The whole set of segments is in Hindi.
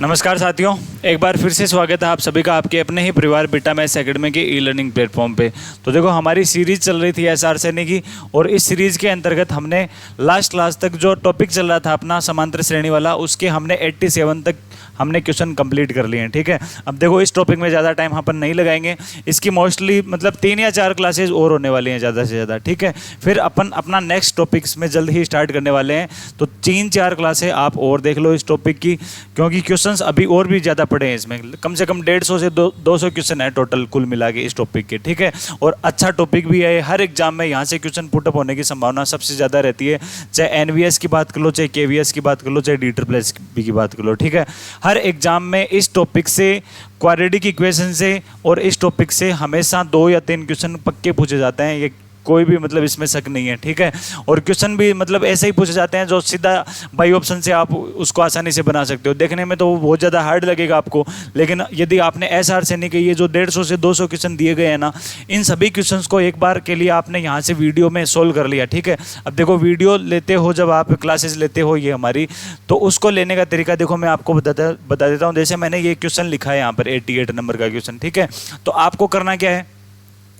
नमस्कार साथियों, एक बार फिर से स्वागत है आप सभी का आपके अपने ही परिवार बीटा मैथ्स एकेडमी के ई लर्निंग प्लेटफॉर्म पे। तो देखो, हमारी सीरीज़ चल रही थी एसआर सैनी की, और इस सीरीज़ के अंतर्गत हमने लास्ट क्लास तक जो टॉपिक चल रहा था अपना समांतर श्रेणी वाला, उसके हमने 87 तक हमने क्वेश्चन कंप्लीट कर लिए हैं। ठीक है, अब देखो इस टॉपिक में ज़्यादा टाइम अपन नहीं लगाएंगे, इसकी मोस्टली मतलब 3 या 4 क्लासेज और होने वाली हैं ज़्यादा से ज़्यादा। ठीक है, फिर अपन अपना नेक्स्ट टॉपिक्स में जल्द ही स्टार्ट करने वाले हैं, तो 3-4 क्लासें आप और देख लो इस टॉपिक की, क्योंकि क्वेश्चंस अभी और भी ज़्यादा पड़े हैं इसमें। कम से कम 150 से 200 क्वेश्चन है टोटल कुल मिला के इस टॉपिक के। ठीक है, और अच्छा टॉपिक भी है, हर एग्जाम में यहाँ से क्वेश्चन पुटअप होने की संभावना सबसे ज़्यादा रहती है, चाहे एनवीएस की बात कर लो, चाहे केवीएस की बात कर लो, चाहे DSSS की बात कर लो। ठीक है, हर एग्जाम में इस टॉपिक से, क्वाड्रेटिक इक्वेशन से और इस टॉपिक से हमेशा 2 या 3 क्वेश्चन पक्के पूछे जाते हैं, ये कोई भी मतलब इसमें शक नहीं है। ठीक है, और क्वेश्चन भी मतलब ऐसे ही पूछे जाते हैं जो सीधा बाई ऑप्शन से आप उसको आसानी से बना सकते हो। देखने में तो वो बहुत ज़्यादा हार्ड लगेगा आपको, लेकिन यदि आपने एसआर सैनी के ये जो 150 से 200 क्वेश्चन दिए गए हैं ना, इन सभी क्वेश्चंस को एक बार के लिए आपने यहाँ से वीडियो में सोल्व कर लिया। ठीक है, अब देखो वीडियो लेते हो, जब आप क्लासेस लेते हो ये हमारी, तो उसको लेने का तरीका देखो मैं आपको बता देता हूँ। जैसे मैंने ये क्वेश्चन लिखा है यहाँ पर 88 नंबर का क्वेश्चन। ठीक है, तो आपको करना क्या है,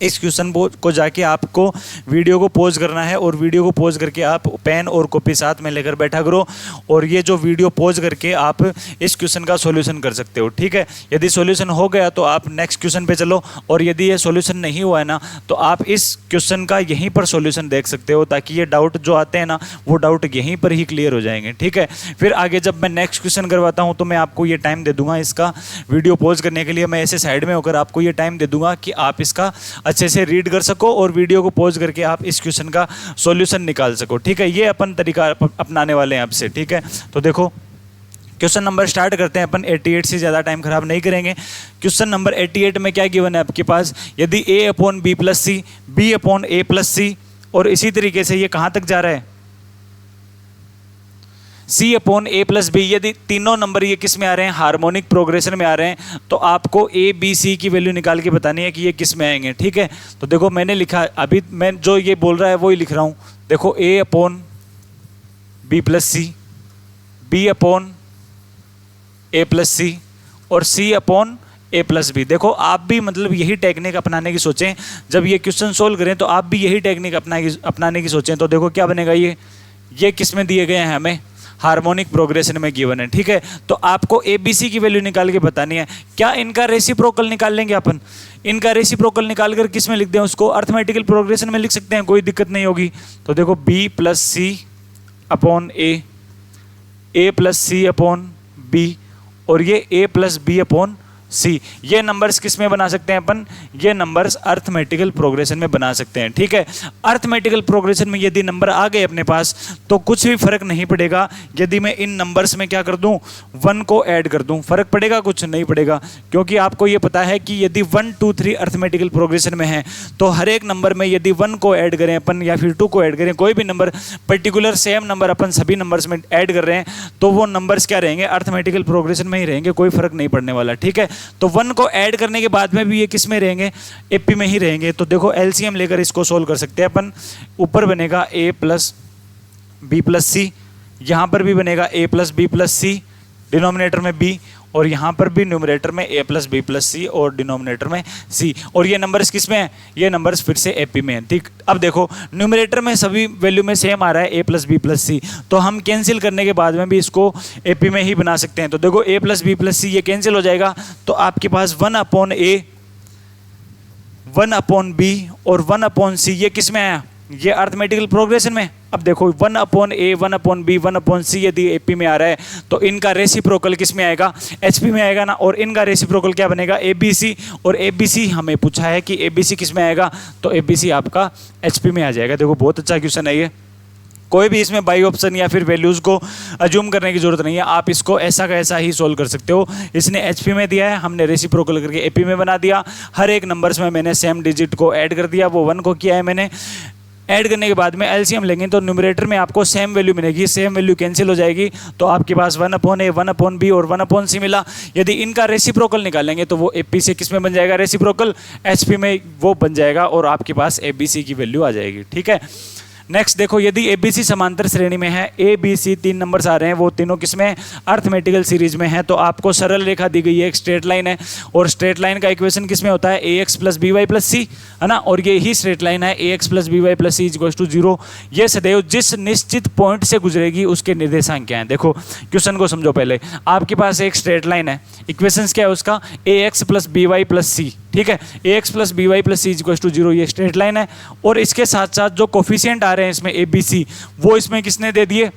इस क्वेश्चन को जाके आपको वीडियो को पॉज करना है, और वीडियो को पॉज करके आप पेन और कॉपी साथ में लेकर बैठा करो, और ये जो वीडियो पॉज करके आप इस क्वेश्चन का सॉल्यूशन कर सकते हो। ठीक है, यदि सॉल्यूशन हो गया तो आप नेक्स्ट क्वेश्चन पे चलो, और यदि ये सॉल्यूशन नहीं हुआ है ना, तो आप इस क्वेश्चन का यहीं पर सॉल्यूशन देख सकते हो, ताकि ये डाउट जो आते हैं ना, वो डाउट यहीं पर ही क्लियर हो जाएंगे। ठीक है, फिर आगे जब मैं नेक्स्ट क्वेश्चन करवाता हूँ तो मैं आपको ये टाइम दे दूंगा, इसका वीडियो पॉज करने के लिए मैं ऐसे साइड में होकर आपको ये टाइम दे दूंगा कि आप इसका अच्छे से रीड कर सको, और वीडियो को पॉज करके आप इस क्वेश्चन का सॉल्यूशन निकाल सको। ठीक है, ये अपन तरीका अपनाने वाले हैं आपसे। ठीक है, तो देखो क्वेश्चन नंबर स्टार्ट करते हैं अपन। 88 से ज़्यादा टाइम खराब नहीं करेंगे। क्वेश्चन नंबर 88 में क्या गिवन है आपके पास, यदि a/b+c, b/a+c, और इसी तरीके से ये कहाँ तक जा रहा है, c/a+b, यदि तीनों नंबर ये किस में आ रहे हैं, हार्मोनिक प्रोग्रेशन में आ रहे हैं, तो आपको a b c की वैल्यू निकाल के बतानी है कि ये किस में आएंगे। ठीक है, तो देखो मैंने लिखा, अभी मैं जो ये बोल रहा है वो ही लिख रहा हूँ। देखो a/b+c, b/a+c और c/a+b। देखो आप भी मतलब यही टेक्निक अपनाने की सोचें, जब ये क्वेश्चन सोल्व करें तो आप भी यही टेक्निक अपनाने की सोचें। तो देखो क्या बनेगा, ये किस में दिए गए हैं, हमें हार्मोनिक प्रोग्रेशन में गिवन है। ठीक है, तो आपको ABC की वैल्यू निकाल के बतानी है। क्या इनका रेसिप्रोकल निकाल लेंगे अपन, इनका रेसिप्रोकल निकाल कर किस में लिख दें, उसको अर्थमेटिकल प्रोग्रेशन में लिख सकते हैं, कोई दिक्कत नहीं होगी। तो देखो b+c/a, a+c/b, और ये a+b/c, ये नंबर्स किस में बना सकते हैं अपन, ये नंबर्स अर्थमेटिकल प्रोग्रेशन में बना सकते हैं। ठीक है, अर्थमेटिकल प्रोग्रेशन में यदि नंबर आ गए अपने पास तो कुछ भी फर्क नहीं पड़ेगा यदि मैं इन नंबर्स में क्या कर दूं, 1 को ऐड कर दूं। फर्क पड़ेगा, कुछ नहीं पड़ेगा, क्योंकि आपको ये पता है कि यदि 1 2 3 अर्थमेटिकल प्रोग्रेशन में है, तो हर एक नंबर में यदि 1 को ऐड करें अपन या फिर 2 को ऐड करें, कोई भी नंबर पर्टिकुलर सेम नंबर अपन सभी नंबर्स में ऐड कर रहे हैं, तो वो नंबर्स क्या रहेंगे, अर्थमेटिकल प्रोग्रेशन में ही रहेंगे, कोई फर्क नहीं पड़ने वाला। ठीक है, तो 1 को ऐड करने के बाद में भी ये किस में रहेंगे, AP में ही रहेंगे। तो देखो LCM लेकर इसको सोल्व कर सकते हैं अपन। ऊपर बनेगा a+b+c, यहाँ पर भी बनेगा a+b+c, डिनोमिनेटर में b, और यहाँ पर भी न्यूमरेटर में a+b+c और डिनोमिनेटर में c। और ये नंबर्स किस में हैं, ये नंबर्स फिर से AP में हैं। ठीक, अब देखो न्यूमरेटर में सभी वैल्यू में सेम आ रहा है a+b+c, तो हम कैंसिल करने के बाद में भी इसको AP में ही बना सकते हैं। तो देखो a+b+c ये कैंसिल हो जाएगा, तो आपके पास 1/a, 1/b और 1/c, ये किस में आया, ये अर्थमेटिकल प्रोग्रेशन में। अब देखो 1/a, 1/b, 1/c यदि AP में आ रहा है, तो इनका रेसिप्रोकल किस में आएगा, HP में आएगा ना, और इनका रेसिप्रोकल क्या बनेगा, ABC, और ABC हमें पूछा है कि ABC किस में आएगा, तो ABC आपका HP में आ जाएगा। देखो बहुत अच्छा क्वेश्चन है ये, कोई भी इसमें बाई ऑप्शन या फिर वैल्यूज़ को अज्यूम करने की जरूरत नहीं है, आप इसको ऐसा का ऐसा ही सोल्व कर सकते हो। इसने HP में दिया है, हमने रेसिप्रोकल करके AP में बना दिया। हर एक नंबर्स में मैंने सेम डिजिट को ऐड कर दिया, वो 1 को किया है मैंने। ऐड करने के बाद में LCM लेंगे तो न्यूमरेटर में आपको सेम वैल्यू मिलेगी, सेम वैल्यू कैंसिल हो जाएगी, तो आपके पास 1/a, 1/b और 1/c मिला। यदि इनका रेसिप्रोकल निकालेंगे तो वो AP से किस में बन जाएगा, रेसिप्रोकल HP में वो बन जाएगा, और आपके पास ABC की वैल्यू आ जाएगी। ठीक है, नेक्स्ट देखो, यदि एबीसी समांतर श्रेणी में है, ए बी सी 3 नंबर्स आ रहे हैं, वो तीनों किसमें, अर्थमेटिकल सीरीज में है, तो आपको सरल रेखा दी गई है, एक स्ट्रेट लाइन है, और स्ट्रेट लाइन का इक्वेशन किसमें होता है, A X plus B Y plus C, है ना, और ये ही स्ट्रेट लाइन है, A X plus B Y plus C equals to 0। ये सदैव जिस निश्चित पॉइंट से गुजरेगी उसके निर्देशांक क्या है। देखो क्वेश्चन को समझो, पहले आपके पास एक स्ट्रेट लाइन है, इक्वेशन क्या है उसका, A X plus B Y plus C, ठीक है, A X plus B Y plus C equals to 0, ये स्ट्रेट लाइन है, और इसके साथ साथ जो कोफिशिएंट आ रहे हैं इसमें ए बी सी, वो इसमें किसने दे दिए,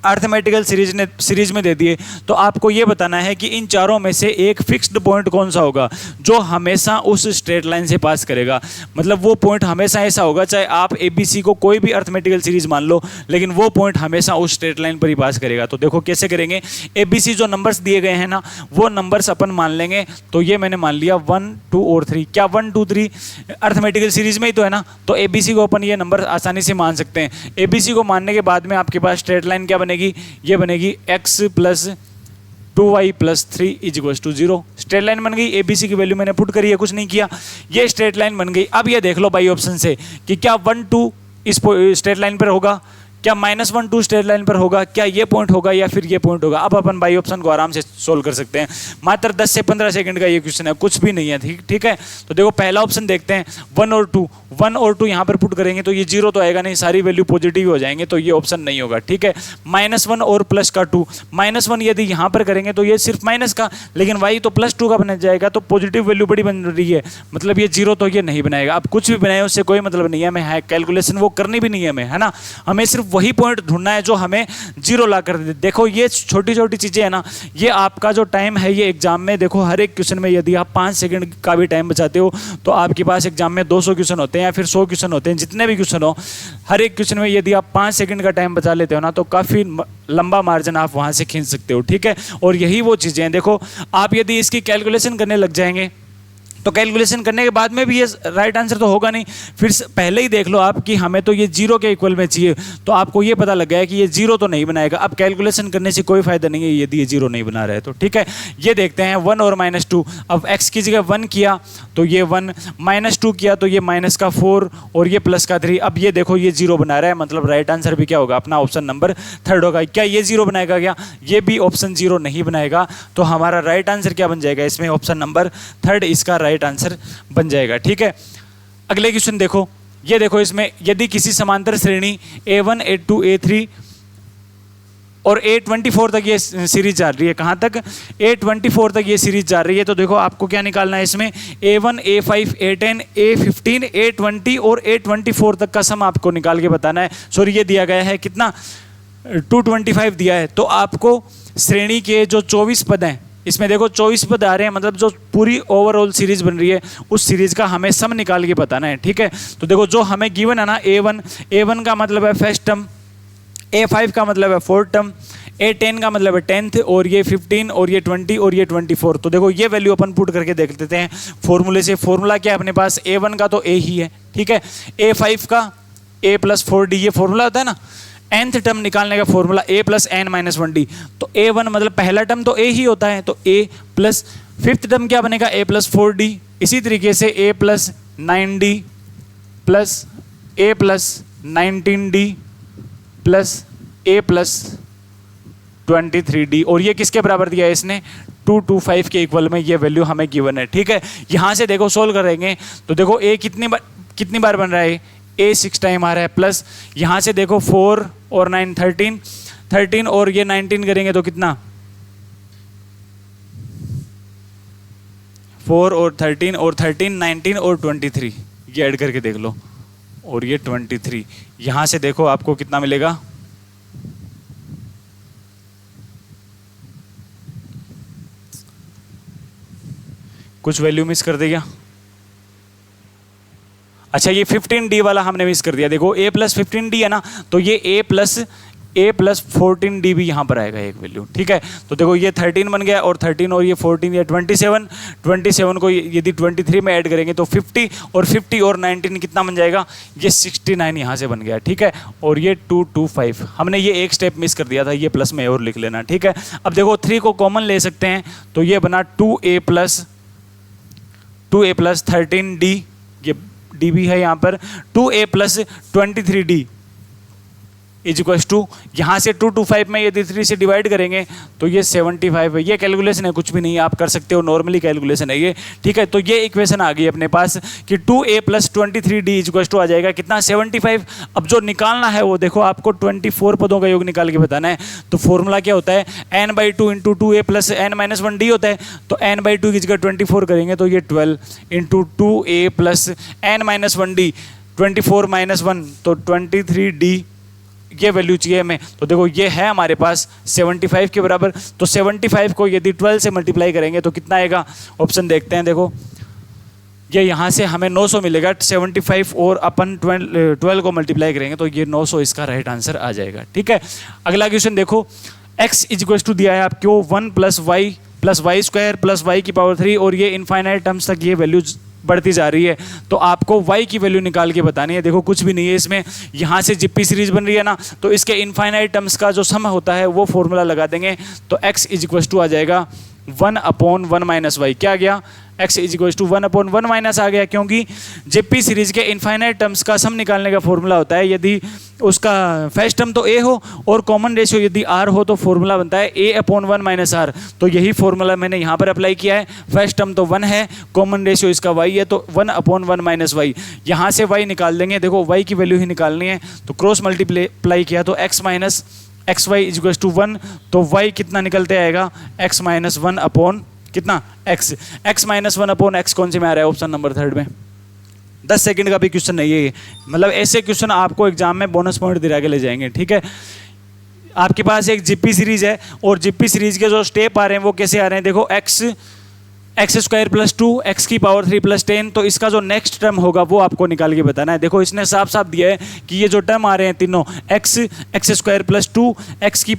अर्थमेटिकल सीरीज में दे दिए। तो आपको ये बताना है कि इन चारों में से एक फिक्स्ड पॉइंट कौन सा होगा जो हमेशा उस स्ट्रेट लाइन से पास करेगा। मतलब वो पॉइंट हमेशा ऐसा होगा, चाहे आप एबीसी को कोई भी अर्थमेटिकल सीरीज मान लो, लेकिन वो पॉइंट हमेशा उस स्ट्रेट लाइन पर ही पास करेगा। तो देखो कैसे करेंगे, एबीसी जो नंबर्स दिए गए हैं ना, वो नंबर्स अपन मान लेंगे। तो ये मैंने मान लिया 1 2 और 3, क्या 1 2 3 अर्थमेटिकल सीरीज में ही तो है ना, तो एबीसी को अपन ये नंबर आसानी से मान सकते हैं। एबीसी को मानने के बाद में आपके पास स्ट्रेट लाइन क्या बनेगी, ये बनेगी x plus 2y plus 3 is equals to 0। Straight line बन गई, एबीसी की वैल्यू मैंने पुट करी है, कुछ नहीं किया, ये स्ट्रेट लाइन बन गई। अब ये देख लो बाई ऑप्शन से कि क्या 1 2 इस स्ट्रेट लाइन पर होगा, क्या -1 2 स्ट्रेट लाइन पर होगा, क्या ये पॉइंट होगा या फिर ये पॉइंट होगा। अब अपन बाई ऑप्शन को आराम से सोल्व कर सकते हैं। मात्र 10 से 15 सेकंड का ये क्वेश्चन है, कुछ भी नहीं है, ठीक है। तो देखो पहला ऑप्शन देखते हैं, 1 और 2 यहाँ पर पुट करेंगे तो ये 0 तो आएगा नहीं, सारी वैल्यू पॉजिटिव हो जाएंगे, तो ये ऑप्शन नहीं होगा, ठीक है। -1 और प्लस का 2, -1 यदि यहाँ पर करेंगे तो ये सिर्फ माइनस का, लेकिन वाई तो +2 का बन जाएगा, तो पॉजिटिव वैल्यू बड़ी बन रही है, मतलब ये 0 तो ये नहीं बनाएगा। अब कुछ भी बनाए उससे कोई मतलब नहीं है, हमें कैलकुलेशन वो करनी भी नहीं है हमें, है ना, हमें सिर्फ वही पॉइंट ढूंढना है जो हमें 0 ला कर दे। देखो ये छोटी छोटी चीजें है ना, ये आपका जो टाइम है ये एग्जाम में, देखो हर एक क्वेश्चन में यदि आप 5 सेकंड का भी टाइम बचाते हो तो आपके पास एग्जाम में 200 क्वेश्चन होते हैं या फिर 100 क्वेश्चन होते हैं, जितने भी क्वेश्चन हो, हर एक क्वेश्चन में यदि आप 5 सेकंड का टाइम बचा लेते हो ना, तो काफी लंबा मार्जिन आप वहां से खींच सकते हो, ठीक है। और यही वो चीजें हैं, देखो आप यदि इसकी कैलकुलेशन करने लग जाएंगे तो कैलकुलेशन करने के बाद में भी ये राइट आंसर तो होगा नहीं, फिर पहले ही देख लो आप कि हमें तो ये 0 के इक्वल में चाहिए, तो आपको ये पता लग गया है कि ये 0 तो नहीं बनाएगा। अब कैलकुलेशन करने से कोई फायदा नहीं है यदि ये 0 नहीं बना रहा है तो, ठीक है। ये देखते हैं 1 और -2, अब x की जगह 1 किया तो ये 1, -2 किया तो ये -4 और ये प्लस का 3। अब ये देखो ये 0 बना रहा है, मतलब राइट आंसर भी क्या होगा अपना, ऑप्शन नंबर 3 होगा। क्या ये 0 बनाएगा, क्या ये भी ऑप्शन 0 नहीं बनाएगा, तो हमारा राइट आंसर क्या बन जाएगा इसमें, ऑप्शन नंबर 3 इसका राइट आंसर बन जाएगा, ठीक है। अगले क्वेश्चन देखो, ये देखो इसमें यदि किसी समांतर श्रेणी A1 A2 A3 और A24 तक ये सीरीज जा रही है, कहां तक, A24 तक ये सीरीज जा रही है, तो देखो आपको क्या निकालना है इसमें, A1 A5 A10 A15 A20 और A24 तक का सम आपको निकाल के बताना है। सॉरी ये दिया गया है कितना, 225 दिया है, तो आपको श्रेणी के जो 24 पद हैं, इसमें देखो 24 पद आ रहे हैं, मतलब जो पूरी ओवरऑल सीरीज बन रही है उस सीरीज का हमें सम निकाल के बताना है, ठीक है। तो देखो जो हमें गिवन है ना, A1 का मतलब है फर्स्ट टर्म, A5 का मतलब है फोर्थ टर्म, A10 का मतलब है 10th, और ये 15 और ये 20 और ये 24। तो देखो ये वैल्यू अपन पुट करके देख लेते हैं फॉर्मूले से। फॉर्मूला क्या है अपने पास, A1 का तो A ही है, ठीक है, A5 का A + 4D ये फॉर्मूला होता है ना, nth टर्म निकालने का फॉर्मूला A + n - 1D। तो A1 मतलब पहला टर्म तो A ही होता है, तो A प्लस 5th टर्म क्या बनेगा, A + 4D। इसी तरीके से A + 9D plus A + 19D plus A + 23D, और ये किसके बराबर दिया है इसने, 225 के इक्वल में ये वैल्यू हमें गिवन है, ठीक है। यहां से देखो सोल्व करेंगे तो देखो A कितनी बार बन रहा है, A 6 टाइम आ रहा है, प्लस यहाँ से देखो 4 और 9 13 और ये 19 करेंगे तो कितना, 4 और 13 19 और 23, ये ऐड करके देख लो, और ये 23, यहाँ से देखो आपको कितना मिलेगा, कुछ वैल्यू मिस कर देगा। अच्छा ये 15D वाला हमने मिस कर दिया, देखो A + 15D है ना, तो ये A + 14D भी यहाँ पर आएगा एक वैल्यू, ठीक है। तो देखो ये 13 बन गया, और 13 और ये 14 या 27 को यदि 23 में ऐड करेंगे तो 50 और 19 कितना बन जाएगा, ये 69 यहाँ से बन गया, ठीक है। और ये 225, हमने ये एक स्टेप मिस कर दिया था, ये प्लस में और लिख लेना, ठीक है। अब देखो 3 को कॉमन ले सकते हैं, तो ये बना 2A + 13D, ये D भी है यहाँ पर, 2A + 23D, is equal to यहाँ से 225 में यदि 3 से डिवाइड करेंगे तो ये 75 है। ये कैलकुलेशन है, कुछ भी नहीं है, आप कर सकते हो, नॉर्मली कैलकुलेशन है ये, ठीक है। तो ये इक्वेशन आ गई अपने पास कि 2a + 23d is equal to आ जाएगा कितना 75। अब जो निकालना है वो देखो आपको 24 पदों का योग निकाल के बताना है। तो फॉर्मूला क्या होता है, n/2 × 2a + n-1d होता है। तो n/2 की जगह 24 करेंगे तो ये 12 × 2a + n-1d, 24 - 1 तो 23d ये वैल्यू चाहिए हमें। तो देखो ये है हमारे पास 75 के बराबर। तो 75 को यदि 12 से मल्टीप्लाई करेंगे तो कितना आएगा, ऑप्शन देखते हैं। देखो ये यहाँ से हमें 900 मिलेगा, 75 और अपन 12 को मल्टीप्लाई करेंगे तो ये 900 इसका राइट आंसर आ जाएगा, ठीक है। अगला क्वेश्चन देखो, x इज इक्वल टू दिया है आपको 1 + y + y² + y³ और ये इनफाइनाइट टर्म्स तक ये वैल्यू बढ़ती जा रही है। तो आपको y की वैल्यू निकाल के बतानी है। देखो कुछ भी नहीं है इसमें, यहाँ से जिप्पी सीरीज बन रही है ना, तो इसके इनफाइनाइट टर्म्स का जो सम होता है वो फॉर्मूला लगा देंगे। तो x इज इक्वल टू आ जाएगा 1/1 - y। क्या आ गया, x इज इक्वल टू 1/1 - आ गया, क्योंकि जिप्पी सीरीज के इनफाइनाइट टर्म्स का सम निकालने का फॉर्मूला होता है यदि उसका फर्स्ट टर्म तो a हो और कॉमन रेशियो यदि r हो तो फॉर्मूला बनता है a/1 - r। तो यही फॉर्मूला मैंने यहाँ पर अप्लाई किया है। फर्स्ट टर्म तो 1 है, कॉमन रेशियो इसका y है, तो 1/1 - y। यहाँ से y निकाल देंगे, देखो y की वैल्यू ही निकालनी है तो क्रॉस मल्टीप्लाई किया तो x - xy is equal to 1। तो y कितना निकलते आएगा, x - 1 कितना x, x - 1 x कौन से में आ रहा है, ऑप्शन नंबर 3 में। 10 सेकंड का भी क्वेश्चन नहीं है ये, मतलब ऐसे क्वेश्चन आपको एग्जाम में बोनस पॉइंट दिला के ले जाएंगे, ठीक है। आपके पास एक जिप्पी सीरीज है और जिप्पी सीरीज के जो स्टेप आ रहे हैं वो कैसे आ रहे हैं, देखो x² + 2 x³ 3 + 10। तो इसका जो नेक्स्ट टर्म होगा वो आपको निकाल के बताना है। देखो इसने साफ साफ दिया है कि ये जो टर्म आ रहे हैं तीनों x² + 2 x³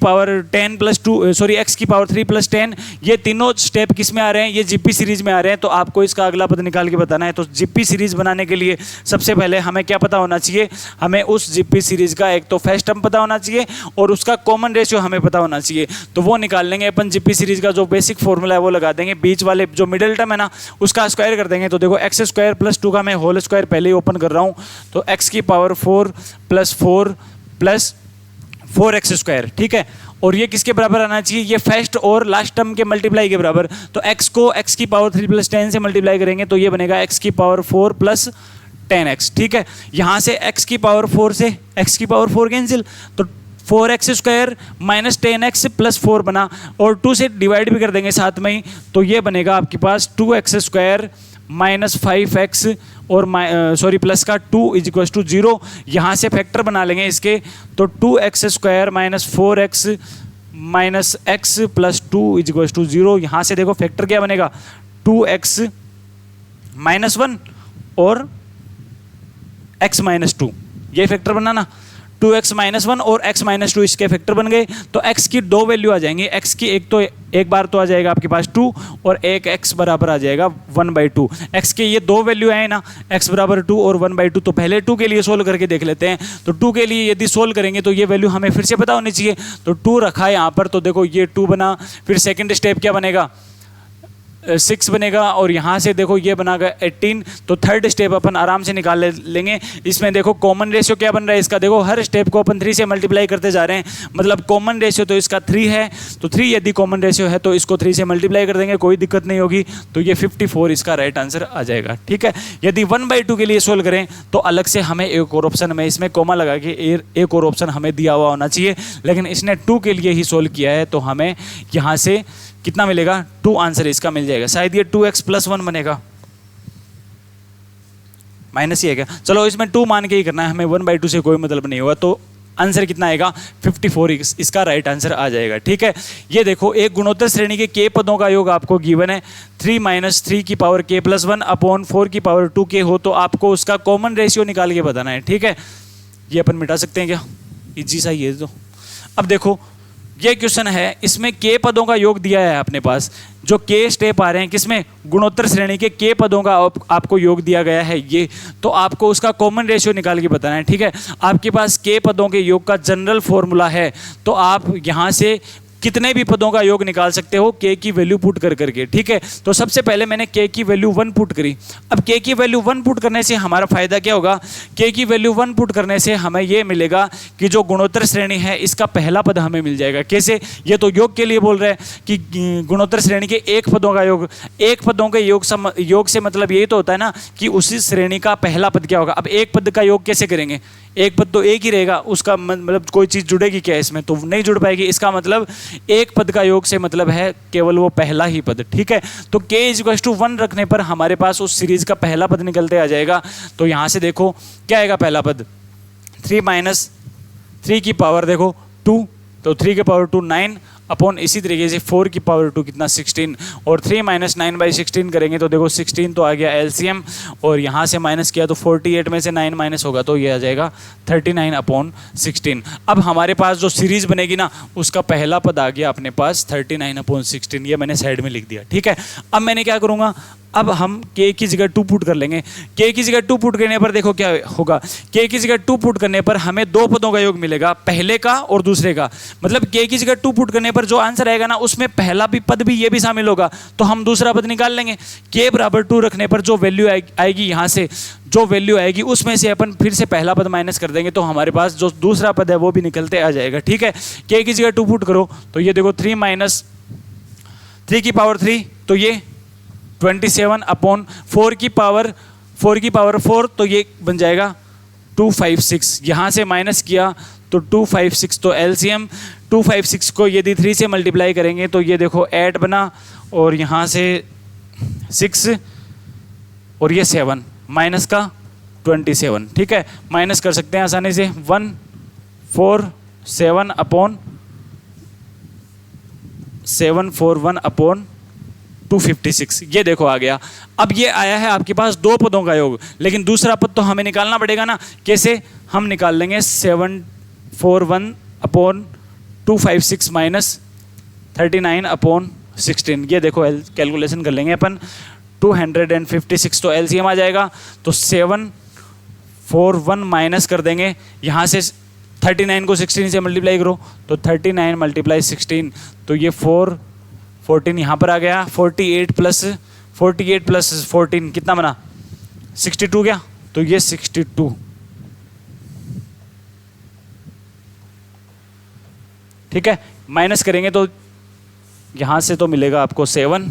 3 + 10, ये तीनों स्टेप किस में आ रहे हैं, ये जिप्पी सीरीज में आ रहे हैं। तो आपको इसका अगला पद निकाल के बताना है। तो जिप्पी सीरीज बनाने के लिए सबसे पहले हमें क्या पता होना चाहिए, हमें उस जिप्पी सीरीज का एक तो फर्स्ट टर्म पता होना चाहिए और उसका कॉमन रेशियो हमें पता होना चाहिए। तो वो निकाल लेंगे अपन। जिप्पी सीरीज का जो बेसिक फॉर्मूला है वो लगा देंगे, बीच वाले जो मिडिल टर्म है ना उसका स्क्वायर कर देंगे। तो देखो x² + 2 का मैं होल स्क्वायर पहले ही ओपन कर रहा हूँ, तो x⁴ + 4 + 4x², ठीक है। और ये किसके बराबर आना चाहिए, ये फर्स्ट और लास्ट टर्म के मल्टीप्लाई के बराबर। तो x को x³ 3 + 10 से मल्टीप्लाई करेंगे तो ये बनेगा x⁴ + 10x, ठीक है। यहाँ से x⁴ से x⁴ कैंसिल, तो 4x² - 10x + 4 बना और 2 से डिवाइड भी कर देंगे साथ में ही। तो ये बनेगा आपके पास 2x² - 5x और प्लस का 2 इज इक्वल टू 0। यहाँ से फैक्टर बना लेंगे इसके, तो 2x² - 4x - x + 2 is equal to 0। यहाँ से देखो फैक्टर क्या बनेगा, 2x - 1 और x - 2, ये फैक्टर बनाना। 2x - 1 और x - 2 इसके फैक्टर बन गए। तो x की 2 वैल्यू आ जाएंगी, x की एक बार तो आ जाएगा आपके पास 2 और एक x बराबर आ जाएगा 1/2। x के ये 2 वैल्यू आए ना, x = 2 और 1/2। तो पहले 2 के लिए सोल्व करके देख लेते हैं। तो 2 के लिए यदि सोल्व करेंगे तो ये वैल्यू हमें फिर से पता होनी चाहिए। तो 2 रखा है यहाँ पर, तो देखो ये 2 बना, फिर सेकेंड स्टेप क्या बनेगा, 6 बनेगा और यहाँ से देखो ये बनागा 18। तो थर्ड स्टेप अपन आराम से निकाल लेंगे। इसमें देखो कॉमन रेशियो क्या बन रहा है इसका, देखो हर स्टेप को अपन 3 से मल्टीप्लाई करते जा रहे हैं, मतलब कॉमन रेशियो तो इसका 3 है। तो 3 यदि कॉमन रेशियो है तो इसको 3 से मल्टीप्लाई कर देंगे, कोई दिक्कत नहीं होगी। तो ये 54 इसका राइट आंसर आ जाएगा, ठीक है। यदि 1/2 के लिए सोल्व करें तो अलग से हमें एक और ऑप्शन में इसमें कोमा लगा के एक और ऑप्शन हमें दिया हुआ होना चाहिए, लेकिन इसने 2 के लिए ही सोल्व किया है। तो हमें यहाँ से कितना मिलेगा, 2 आंसर इसका मिल जाएगा। शायद ये 2x + 1 बनेगा, माइनस ही है क्या, चलो इसमें 2 मान के ही करना है हमें, 1/2 से कोई मतलब नहीं होगा। तो आंसर कितना आएगा, 54 इसका राइट आंसर आ जाएगा, ठीक है। ये देखो एक गुणोत्तर श्रेणी के k पदों का योग आपको गिवन है 3 - 3 की पावर k + 1 / 4 की पावर 2k हो, तो आपको उसका कॉमन रेशियो निकाल के बताना है, ठीक है। ये अपन मिटा सकते हैं क्या, इजी सा ही है। तो अब देखो ये क्वेश्चन है, इसमें k पदों का योग दिया है अपने पास, जो k स्टेप आ रहे हैं किसमें, गुणोत्तर श्रेणी के k पदों का आपको योग दिया गया है ये। तो आपको उसका कॉमन रेशियो निकाल के बताना है, ठीक है। आपके पास k पदों के योग का जनरल फॉर्मूला है, तो आप यहाँ से कितने भी पदों का योग निकाल सकते हो k की वैल्यू पुट कर करके, ठीक है। तो सबसे पहले मैंने k की वैल्यू 1 पुट करी। अब k की वैल्यू 1 पुट करने से हमारा फायदा क्या होगा, k की वैल्यू 1 पुट करने से हमें ये मिलेगा कि जो गुणोत्तर श्रेणी है इसका पहला पद हमें मिल जाएगा। कैसे, ये तो योग के लिए बोल रहे हैं कि गुणोत्तर श्रेणी के एक पदों का योग, एक पदों के योग से मतलब यही तो होता है ना कि उसी श्रेणी का पहला पद क्या होगा। अब एक पद का योग कैसे करेंगे, एक पद तो एक ही रहेगा, उसका मतलब कोई चीज जुड़ेगी क्या इसमें, तो नहीं जुड़ पाएगी। इसका मतलब एक पद का योग से मतलब है केवल वो पहला ही पद, ठीक है। तो k = 1 रखने पर हमारे पास उस सीरीज का पहला पद निकलते आ जाएगा। तो यहां से देखो क्या आएगा पहला पद, 3 - 3 की पावर देखो 2, तो 3 की पावर 2 9 अपॉन इसी तरीके से 4 की पावर 2 कितना 16, और 3 - 9/16 करेंगे तो देखो 16 तो आ गया एलसीएम, और यहाँ से माइनस किया तो 48 में से 9 माइनस होगा तो ये आ जाएगा 39/16। अब हमारे पास जो सीरीज बनेगी ना उसका पहला पद आ गया अपने पास 39/16, ये मैंने साइड में लिख दिया, ठीक है। अब मैंने क्या करूँगा, अब हम k की जगह 2 पुट कर लेंगे। k की जगह 2 पुट करने पर देखो क्या होगा, k की जगह 2 पुट करने पर हमें दो पदों का योग मिलेगा, पहले का और दूसरे का। मतलब k की जगह 2 पुट करने पर जो आंसर आएगा ना उसमें पहला भी पद भी ये भी शामिल होगा, तो हम दूसरा पद निकाल लेंगे। k = 2 रखने पर जो वैल्यू आएगी, यहाँ से जो वैल्यू आएगी उसमें से अपन फिर से पहला पद माइनस कर देंगे, तो हमारे पास जो दूसरा पद है वो भी निकलते आ जाएगा, ठीक है। k की जगह 2 पुट करो तो ये देखो 3 - 3 की पावर 3 तो ये 27 अपॉन 4 की पावर 4 तो ये बन जाएगा 256। यहाँ से माइनस किया तो 256, तो एलसीएम 256 को यदि 3 से मल्टीप्लाई करेंगे तो ये देखो 8 बना, और यहाँ से 6 और ये 7 माइनस का 27, ठीक है। माइनस कर सकते हैं आसानी से 147 अपॉन 741 अपॉन 256, ये देखो आ गया। अब ये आया है आपके पास दो पदों का योग, लेकिन दूसरा पद तो हमें निकालना पड़ेगा ना। कैसे, हम निकाल लेंगे 741 अपॉन 256 माइनस 39/16, ये देखो कैलकुलेशन कर लेंगे अपन 256, तो एलसीएम आ जाएगा। तो 741 माइनस कर देंगे, यहाँ से 39 को 16 से मल्टीप्लाई करो तो 39 × 16, तो ये 14 यहाँ पर आ गया। 48 प्लस 14 कितना बना 62 क्या, तो ये 62, ठीक है। माइनस करेंगे तो यहाँ से तो मिलेगा आपको 7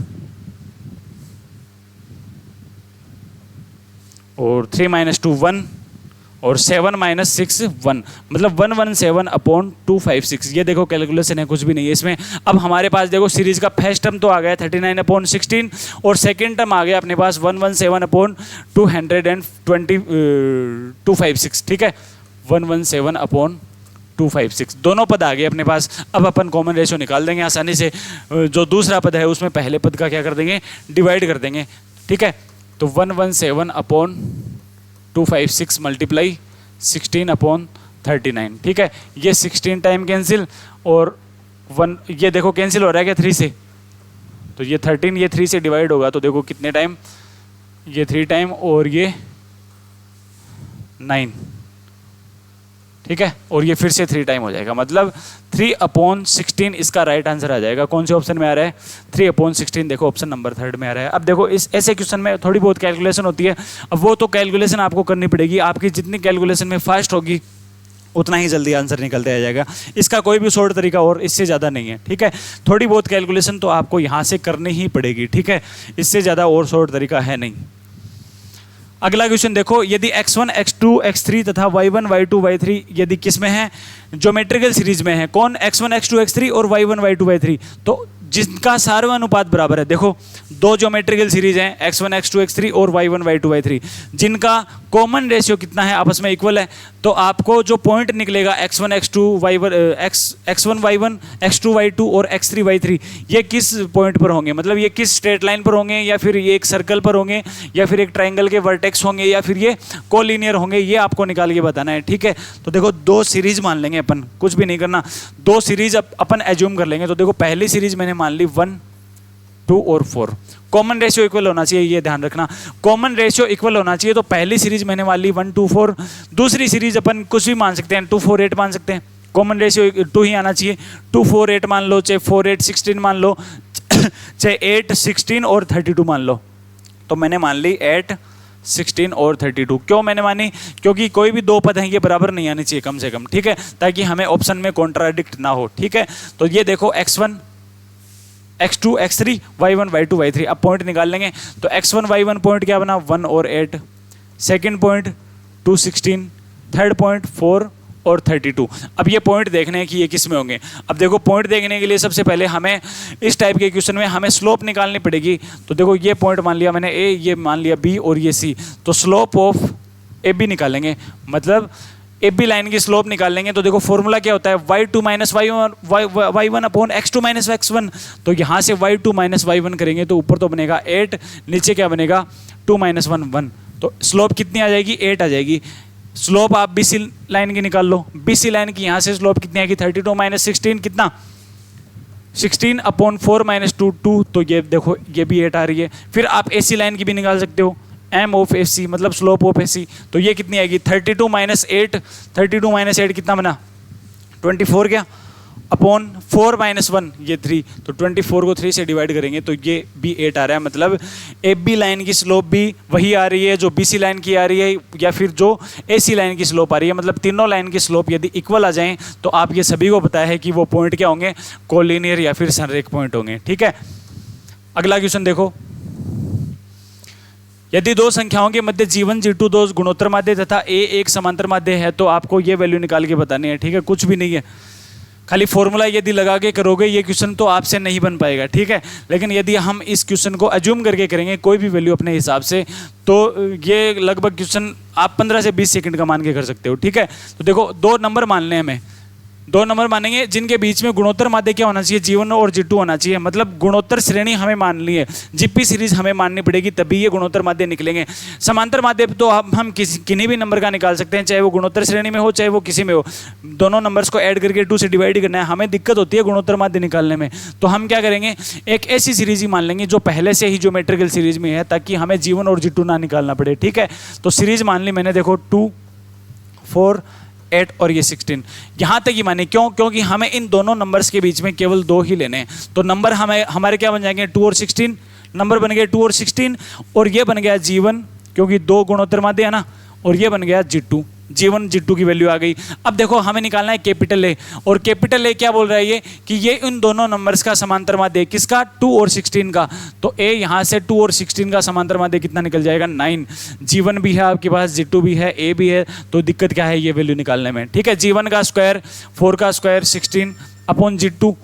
और 3 - 2 1 और 7 - 6 1, मतलब 117 अपॉन 256। ये देखो कैलकुलेशन है, कुछ भी नहीं है इसमें। अब हमारे पास देखो सीरीज का फर्स्ट टर्म तो आ गया 39/16 और सेकंड टर्म आ गया अपने पास 117 अपॉन 256, ठीक है। 117 अपॉन 256 दोनों पद आ गए अपने पास। अब अपन कॉमन रेशियो निकाल देंगे आसानी से। जो दूसरा पद है उसमें पहले पद का क्या कर देंगे, डिवाइड कर देंगे, ठीक है। तो 117 अपॉन 256 मल्टीप्लाई 16/39, ठीक है। ये 16 टाइम कैंसिल, और 1 ये देखो कैंसिल हो रहा है क्या 3 से, तो ये 13 ये 3 से डिवाइड होगा तो देखो कितने टाइम, ये 3 टाइम और ये 9, ठीक है। और ये फिर से 3 टाइम हो जाएगा, मतलब 3/16 इसका राइट आंसर आ जाएगा। कौन से ऑप्शन में आ रहा है, 3/16, देखो ऑप्शन नंबर 3 में आ रहा है। अब देखो इस ऐसे क्वेश्चन में थोड़ी बहुत कैलकुलेशन होती है, अब वो तो कैलकुलेशन आपको करनी पड़ेगी। आपकी जितनी कैलकुलेशन में फास्ट होगी उतना ही जल्दी आंसर निकलते आ जाएगा। इसका कोई भी शॉर्ट तरीका और इससे ज़्यादा नहीं है, ठीक है। थोड़ी बहुत कैलकुलेशन तो आपको यहाँ से करनी ही पड़ेगी, ठीक है। इससे ज़्यादा और शॉर्ट तरीका है नहीं। अगला क्वेश्चन देखो, यदि x1 x2 x3 तथा y1 y2 y3 यदि किस में है, ज्योमेट्रिकल सीरीज में है। कौन, x1 x2 x3 और y1 y2 y3, तो जिनका सार्वनुपात अनुपात बराबर है। देखो दो ज्योमेट्रिकल सीरीज हैं x1 x2 x3 और y1 y2 y3, जिनका कॉमन रेशियो कितना है, आपस में इक्वल है। तो आपको जो पॉइंट निकलेगा x1 x2 y1 x1 y1 x2 y2 और x3 y3, ये किस पॉइंट पर होंगे, मतलब ये किस स्ट्रेट लाइन पर होंगे, या फिर ये एक सर्कल पर होंगे, या फिर एक ट्राइंगल के वर्टेक्स होंगे, या फिर ये कोलिनियर होंगे, ये आपको निकाल के बताना है, ठीक है। तो देखो दो सीरीज मान लेंगे अपन, कुछ भी नहीं करना, दो सीरीज अपन एज्यूम कर लेंगे। तो देखो पहली सीरीज मैंने मान ली 1 2 और 4, कॉमन रेशियो इक्वल होना चाहिए, ये ध्यान रखना, कॉमन रेशियो इक्वल होना चाहिए। तो पहली सीरीज मैंने मान ली 1 2 4, दूसरी सीरीज अपन कुछ भी मान सकते हैं, 2 4 8 मान सकते हैं, कॉमन रेशियो 2 ही आना चाहिए। 2 4 8 मान लो, चाहे 4 8 16 मान लो, चाहे 8 16 और 32 मान लो। तो मैंने मान ली 8 16 और 32। क्यों मैंने मानी? क्योंकि कोई भी दो पद हैं ये बराबर नहीं आनी चाहिए कम से कम, ठीक है, ताकि हमें ऑप्शन में कॉन्ट्राडिक्ट ना हो, ठीक है। तो ये देखो x1 x2 x3 y1 y2 y3, अब पॉइंट निकाल लेंगे। तो x1 y1 पॉइंट क्या बना? 1 और 8, सेकेंड पॉइंट 2 16, थर्ड पॉइंट 4 और 32। अब ये पॉइंट देखने हैं कि ये किस में होंगे। अब देखो पॉइंट देखने के लिए सबसे पहले हमें इस टाइप के क्वेश्चन में हमें स्लोप निकालनी पड़ेगी। तो देखो ये पॉइंट मान लिया मैंने ए, ये मान लिया बी और ये सी, तो स्लोप ऑफ ए बी निकालेंगे, मतलब ए बी लाइन की स्लोप निकालेंगे। तो देखो फॉर्मूला क्या होता है? y2 minus y1 upon x2 minus x1। तो यहाँ से y2 माइनस y1 करेंगे तो ऊपर तो बनेगा 8, नीचे क्या बनेगा? 2 माइनस 1 1। तो स्लोप कितनी आ जाएगी? 8 आ जाएगी। स्लोप आप BC लाइन की निकाल लो। BC लाइन की यहाँ से स्लोप कितनी आएगी? 32 माइनस 16 कितना? 16 अपॉन 4 माइनस 2 2। तो ये देखो ये भी 8 आ रही है। फिर आप AC लाइन की भी निकाल सकते हो, M ऑफ AC मतलब स्लोप ऑफ AC। तो ये कितनी आएगी? 32 माइनस 8, 32 माइनस 8 कितना बना? 24 क्या? अपॉन 4 माइनस 1 ये 3। तो 24 को 3 से डिवाइड करेंगे तो ये भी 8 आ रहा है। मतलब AB लाइन की स्लोप भी वही आ रही है जो BC लाइन की आ रही है, या फिर जो AC लाइन की स्लोप आ रही है। मतलब तीनों लाइन की स्लोप यदि इक्वल आ जाएं तो आप ये सभी को पता है कि वो पॉइंट क्या होंगे? कोलिनियर या फिर संरेख पॉइंट होंगे, ठीक है। अगला क्वेश्चन देखो, यदि दो संख्याओं के मध्य G1 G2 दो गुणोत्तर माध्य तथा A एक समांतर माध्य है तो आपको ये वैल्यू निकाल के बतानी है, ठीक है। कुछ भी नहीं है, खाली फॉर्मूला यदि लगा के करोगे ये क्वेश्चन तो आपसे नहीं बन पाएगा, ठीक है। लेकिन यदि हम इस क्वेश्चन को अज्यूम करके करेंगे कोई भी वैल्यू अपने हिसाब से, तो ये लगभग क्वेश्चन आप 15 से 20 सेकंड का मान के कर सकते हो, ठीक है। तो देखो दो नंबर मानने हैं हमें, दो नंबर मानेंगे जिनके बीच में गुणोत्तर माध्य क्या होना चाहिए? G1 और G2 होना चाहिए। मतलब गुणोत्तर श्रेणी हमें मान ली है, GP सीरीज हमें माननी पड़ेगी तभी ये गुणोत्तर माध्य निकलेंगे। समांतर माध्य तो हम किन्हीं भी नंबर का निकाल सकते हैं, चाहे वो गुणोत्तर श्रेणी में हो चाहे वो किसी में हो। दोनों नंबर्स को ऐड करके 2 से डिवाइड करना है। हमें दिक्कत होती है गुणोत्तर माध्य निकालने में, तो हम क्या करेंगे? एक ऐसी सीरीज ही मान लेंगे जो पहले से ही ज्योमेट्रिकल सीरीज में है, ताकि हमें G1 और G2 ना निकालना पड़े, ठीक है। तो सीरीज मान ली मैंने, देखो 2 4 8 और ये 16, यहाँ तक ही माने। क्यों? क्योंकि हमें इन दोनों नंबर्स के बीच में केवल 2 ही लेने हैं। तो नंबर हमारे क्या बन जाएंगे? 2 और 16 नंबर बन गए 2 और 16, और ये बन गया G1 क्योंकि 2 गुणोत्तर माध्य है ना, और ये बन गया G2, G1 G2 की वैल्यू आ गई। अब देखो हमें निकालना है कैपिटल A, और कैपिटल A क्या बोल रहा है ये? कि ये इन दोनों नंबर्स का समांतर माध्य, किसका? 2 और 16 का। तो A यहाँ से 2 और 16 का समांतर माध्य कितना निकल जाएगा? 9। G1 भी है आपके पास, G2 भी है, A भी है, तो दिक्कत क्या है? ये वैल्यू निकालने में, ठीक है। G1 का स्क्वायर 4 का square 16 upon G2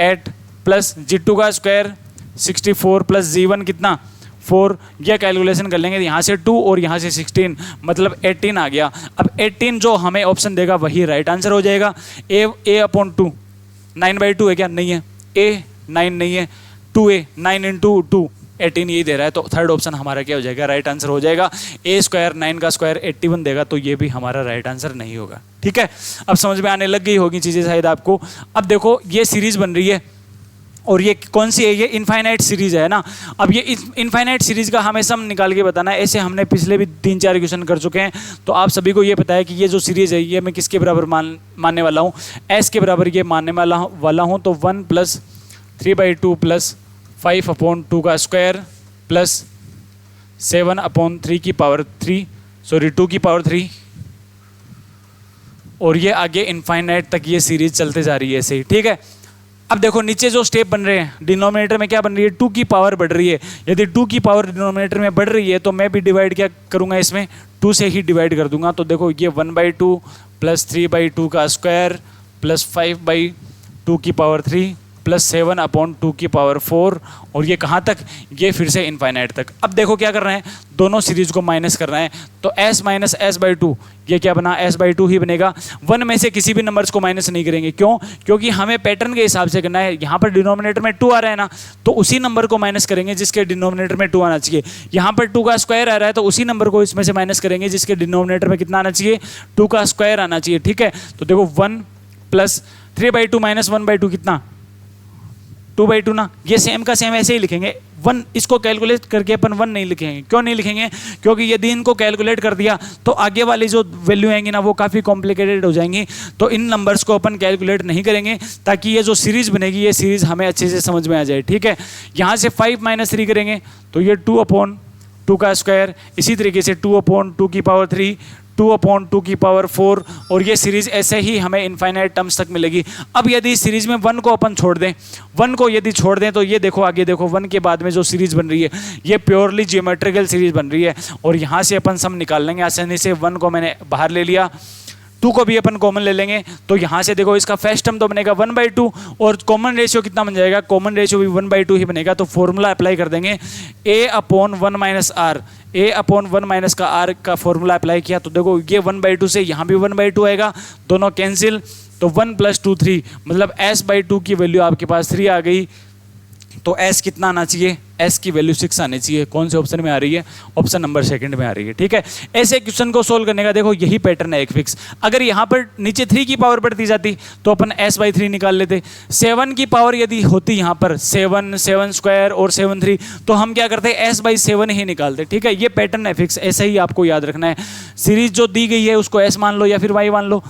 8 plus G2 का स्क्वायर 64 प्लस G1 कितना? 4। यह कैलकुलेशन कर लेंगे, यहाँ से 2 और यहाँ से 16 मतलब 18 आ गया। अब 18 जो हमें ऑप्शन देगा वही राइट आंसर हो जाएगा। A अपॉन 2 9/2 है क्या? नहीं है। A 9 नहीं है। 2A 9 इंटू 2 18 यही दे रहा है, तो थर्ड ऑप्शन हमारा क्या हो जाएगा? राइट आंसर हो जाएगा। A स्क्वायर 9 का स्क्वायर 81 देगा, तो ये भी हमारा राइट आंसर नहीं होगा, ठीक है। अब समझ में आने लग गई होगी चीज़ें शायद आपको। अब देखो ये सीरीज बन रही है, और ये कौन सी है? ये इनफाइनाइट सीरीज है ना। अब ये इनफाइनाइट सीरीज का हमें सम निकाल के बताना है। ऐसे हमने पिछले भी 3-4 क्वेश्चन कर चुके हैं, तो आप सभी को ये पता है कि ये जो सीरीज है ये मैं किसके बराबर मानने वाला हूँ? S के बराबर ये मानने वाला हूँ। तो 1 प्लस 3/2 प्लस 5 अपॉन 2 का स्क्वायर प्लस 7 अपॉन 3 की पावर 3, सॉरी 2 की पावर 3, और ये आगे इनफाइनाइट तक ये सीरीज चलते जा रही है ऐसे ही, ठीक है। अब देखो नीचे जो स्टेप बन रहे हैं, डिनोमिनेटर में क्या बन रही है? 2 की पावर बढ़ रही है। यदि 2 की पावर डिनोमिनेटर में बढ़ रही है तो मैं भी डिवाइड क्या करूंगा? इसमें 2 से ही डिवाइड कर दूंगा। तो देखो ये 1/2 प्लस 3/2 का स्क्वायर प्लस 5/2 की पावर 3 प्लस 7 अपॉन 2 की पावर 4, और ये कहाँ तक? ये फिर से इनफाइनाइट तक। अब देखो क्या कर रहे हैं? दोनों सीरीज को माइनस कर रहे हैं, तो S माइनस S/2 ये क्या बना? S/2 ही बनेगा। 1 में से किसी भी नंबर्स को माइनस नहीं करेंगे। क्यों? क्योंकि हमें पैटर्न के हिसाब से करना है। यहाँ पर डिनोमिनेटर में 2 आ रहा है ना, तो उसी नंबर को माइनस करेंगे जिसके डिनोमिनेटर में 2 आना चाहिए। यहाँ पर 2 का स्क्वायर आ रहा है, तो उसी नंबर को इसमें से माइनस करेंगे जिसके डिनोमिनेटर में कितना आना चाहिए? 2 का स्क्वायर आना चाहिए, ठीक है। तो देखो 1 प्लस 3/2 माइनस 1/2 कितना? 2/2 ना, ये सेम का सेम ऐसे ही लिखेंगे। 1 इसको कैलकुलेट करके अपन 1 नहीं लिखेंगे। क्यों नहीं लिखेंगे? क्योंकि यदि इनको कैलकुलेट कर दिया तो आगे वाली जो वैल्यू आएंगी ना वो काफ़ी कॉम्प्लिकेटेड हो जाएंगी। तो इन नंबर्स को अपन कैलकुलेट नहीं करेंगे ताकि ये जो सीरीज बनेगी ये सीरीज हमें अच्छे से समझ में आ जाए। ठीक है, यहाँ से 5 - 3 करेंगे तो ये 2/2 का स्क्वायर, इसी तरीके से 2/2 की पावर 3, 2/2 की पावर 4, और ये सीरीज ऐसे ही हमें इनफाइनाइट टर्म्स तक मिलेगी। अब यदि इस सीरीज में 1 को अपन छोड़ दें, 1 को यदि छोड़ दें तो ये देखो आगे देखो 1 के बाद में जो सीरीज बन रही है ये प्योरली जियोमेट्रिकल सीरीज बन रही है, और यहाँ से अपन सम निकाल लेंगे आसानी से। 1 को मैंने बाहर ले लिया, 2 को भी अपन कॉमन ले लेंगे, तो यहाँ से देखो इसका फर्स्ट टर्म तो बनेगा 1/2, और कॉमन रेशियो कितना बन जाएगा? कॉमन रेशियो भी 1/2 ही बनेगा। तो फॉर्मूला अप्लाई कर देंगे, a/1 - r, a/1 - का r का फॉर्मूला अप्लाई किया तो देखो ये 1/2 से यहाँ भी 1/2 आएगा, दोनों कैंसिल, तो 1 + 2 3, मतलब s/2 की वैल्यू आपके पास 3 आ गई। तो s कितना आना चाहिए? s की वैल्यू 6 आनी चाहिए। कौन से ऑप्शन में आ रही है? ऑप्शन नंबर 2 में आ रही है। ठीक है, ऐसे क्वेश्चन को सोल्व करने का देखो यही पैटर्न है एक फिक्स। अगर यहाँ पर नीचे 3 की पावर बढ़ती जाती तो अपन s/3 निकाल लेते। 7 की पावर यदि होती यहाँ पर 7, 7 स्क्वायर और 7 3, तो हम क्या करते? s/7 ही निकालते। ठीक है, ये पैटर्न है फिक्स, ऐसे ही आपको याद रखना है। सीरीज जो दी गई है उसको s मान लो या फिर y मान लो,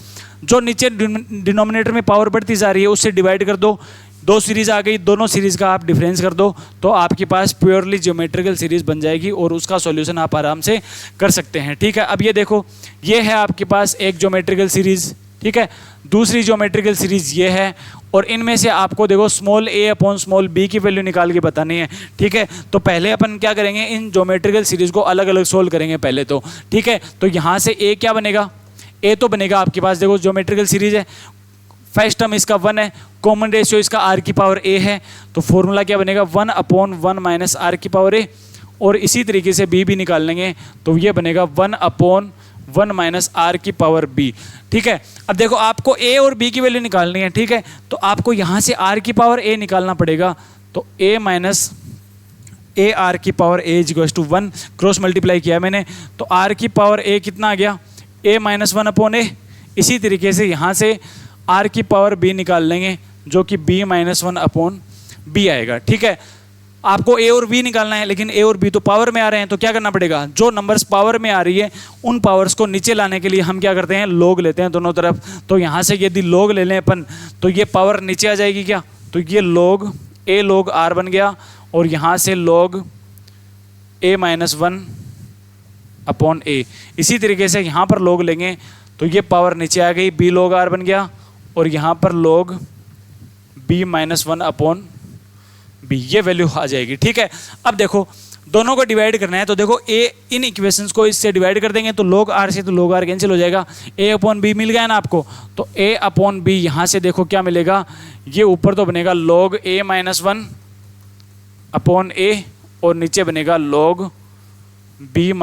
जो नीचे डिनोमिनेटर में पावर बढ़ती जा रही है उससे डिवाइड कर दो, 2 सीरीज आ गई, दोनों सीरीज का आप डिफरेंस कर दो तो आपके पास प्योरली ज्योमेट्रिकल सीरीज बन जाएगी, और उसका सॉल्यूशन आप आराम से कर सकते हैं। ठीक है, अब ये देखो ये है आपके पास एक ज्योमेट्रिकल सीरीज, ठीक है, दूसरी ज्योमेट्रिकल सीरीज ये है, और इनमें से आपको देखो स्मॉल a/b की वैल्यू निकाल के बतानी है। ठीक है, तो पहले अपन क्या करेंगे? इन ज्योमेट्रिकल सीरीज को अलग अलग सोल्व करेंगे पहले तो। ठीक है, तो यहाँ से a क्या बनेगा? a तो बनेगा आपके पास, देखो ज्योमेट्रिकल सीरीज है, फर्स्ट टर्म इसका 1 है, कॉमन रेशियो इसका r की पावर a है, तो फॉर्मूला क्या बनेगा? 1/1 - r की पावर a, और इसी तरीके से b भी निकाल लेंगे तो ये बनेगा 1/1 - r की पावर b। ठीक है, अब देखो आपको a और b की वैल्यू निकालनी है। ठीक है, तो आपको यहाँ से r की पावर a निकालना पड़ेगा, तो a r की पावर a = 1, क्रॉस मल्टीप्लाई किया मैंने, तो r की पावर a कितना आ गया? a - 1/a। इसी तरीके से यहाँ से r की पावर b निकाल लेंगे जो कि b - 1/b आएगा। ठीक है, आपको a और b निकालना है, लेकिन a और b तो पावर में आ रहे हैं, तो क्या करना पड़ेगा? जो नंबर्स पावर में आ रही है उन पावर्स को नीचे लाने के लिए हम क्या करते हैं? लॉग लेते हैं दोनों तरफ। तो यहाँ से यदि लॉग ले लें अपन तो ये पावर नीचे आ जाएगी क्या? तो ये log a log r बन गया, और यहाँ से log a - 1/a। इसी तरीके से यहाँ पर log लेंगे तो ये पावर नीचे आ गई, b log r बन गया, और यहाँ पर log b - 1/b, ये वैल्यू आ जाएगी। ठीक है, अब देखो दोनों को डिवाइड करना है, तो देखो a इन इक्वेशंस को इससे डिवाइड कर देंगे तो log r से तो log r कैंसिल हो जाएगा, a/b मिल गया ना आपको, तो a/b यहाँ से देखो क्या मिलेगा? ये ऊपर तो बनेगा log a - 1/a, और नीचे बनेगा log b -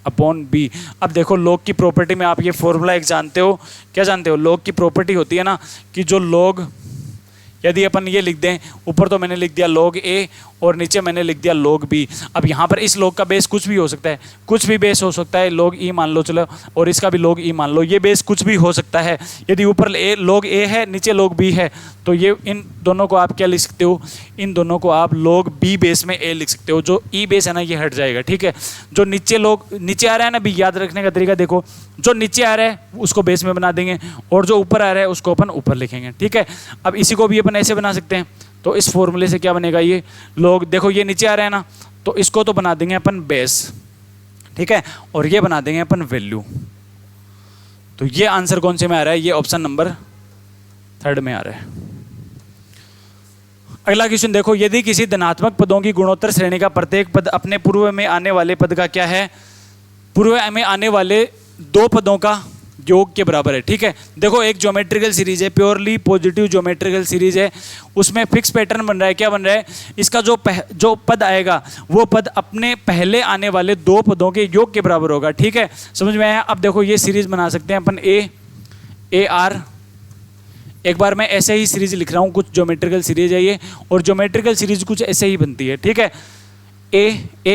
1/b। अब देखो log की प्रॉपर्टी में आप ये फॉर्मूला एक जानते हो, क्या जानते हो? log की प्रॉपर्टी होती है ना कि जो log, यदि अपन ये लिख दें, ऊपर तो मैंने लिख दिया log a और नीचे मैंने लिख दिया log b। अब यहाँ पर इस log का बेस कुछ भी हो सकता है, कुछ भी बेस हो सकता है, log e मान लो चलो, और इसका भी log e मान लो, ये बेस कुछ भी हो सकता है। यदि ऊपर log a है, नीचे log b है, तो ये इन दोनों को आप क्या लिख सकते हो? इन दोनों को आप log b बेस में a लिख सकते हो। जो e बेस है ना ये हट जाएगा। ठीक है, जो नीचे नीचे आ रहा है ना, भी याद रखने का तरीका देखो, जो नीचे आ रहा है उसको बेस में बना देंगे, और जो ऊपर आ रहा है उसको अपन ऊपर लिखेंगे। ठीक है, अब इसी को भी अपन ऐसे बना सकते हैं, तो इस फॉर्मूले से क्या बनेगा? ये log, देखो ये नीचे आ रहा है ना, तो इसको तो बना देंगे अपन बेस। ठीक है, और ये बना देंगे अपन वैल्यू। तो ये आंसर कौन से में आ रहा है? ये ऑप्शन नंबर 3 में आ रहा है। अगला क्वेश्चन देखो, यदि किसी धनात्मक पदों की गुणोत्तर श्रेणी का प्रत्येक पद अपने पूर्व में आने वाले पद का क्या है? पूर्व में आने वाले 2 पदों का योग के बराबर है। ठीक है, देखो एक ज्योमेट्रिकल सीरीज है, प्योरली पॉजिटिव ज्योमेट्रिकल सीरीज है, उसमें फिक्स पैटर्न बन रहा है। क्या बन रहा है? इसका जो पद आएगा वो पद अपने पहले आने वाले 2 पदों के योग के बराबर होगा। ठीक है, समझ में आया? अब देखो ये सीरीज बना सकते हैं अपन a r। एक बार मैं ऐसे ही सीरीज लिख रहा हूँ, कुछ ज्योमेट्रिकल सीरीज है ये, और ज्योमेट्रिकल सीरीज कुछ ऐसे ही बनती है। ठीक है, a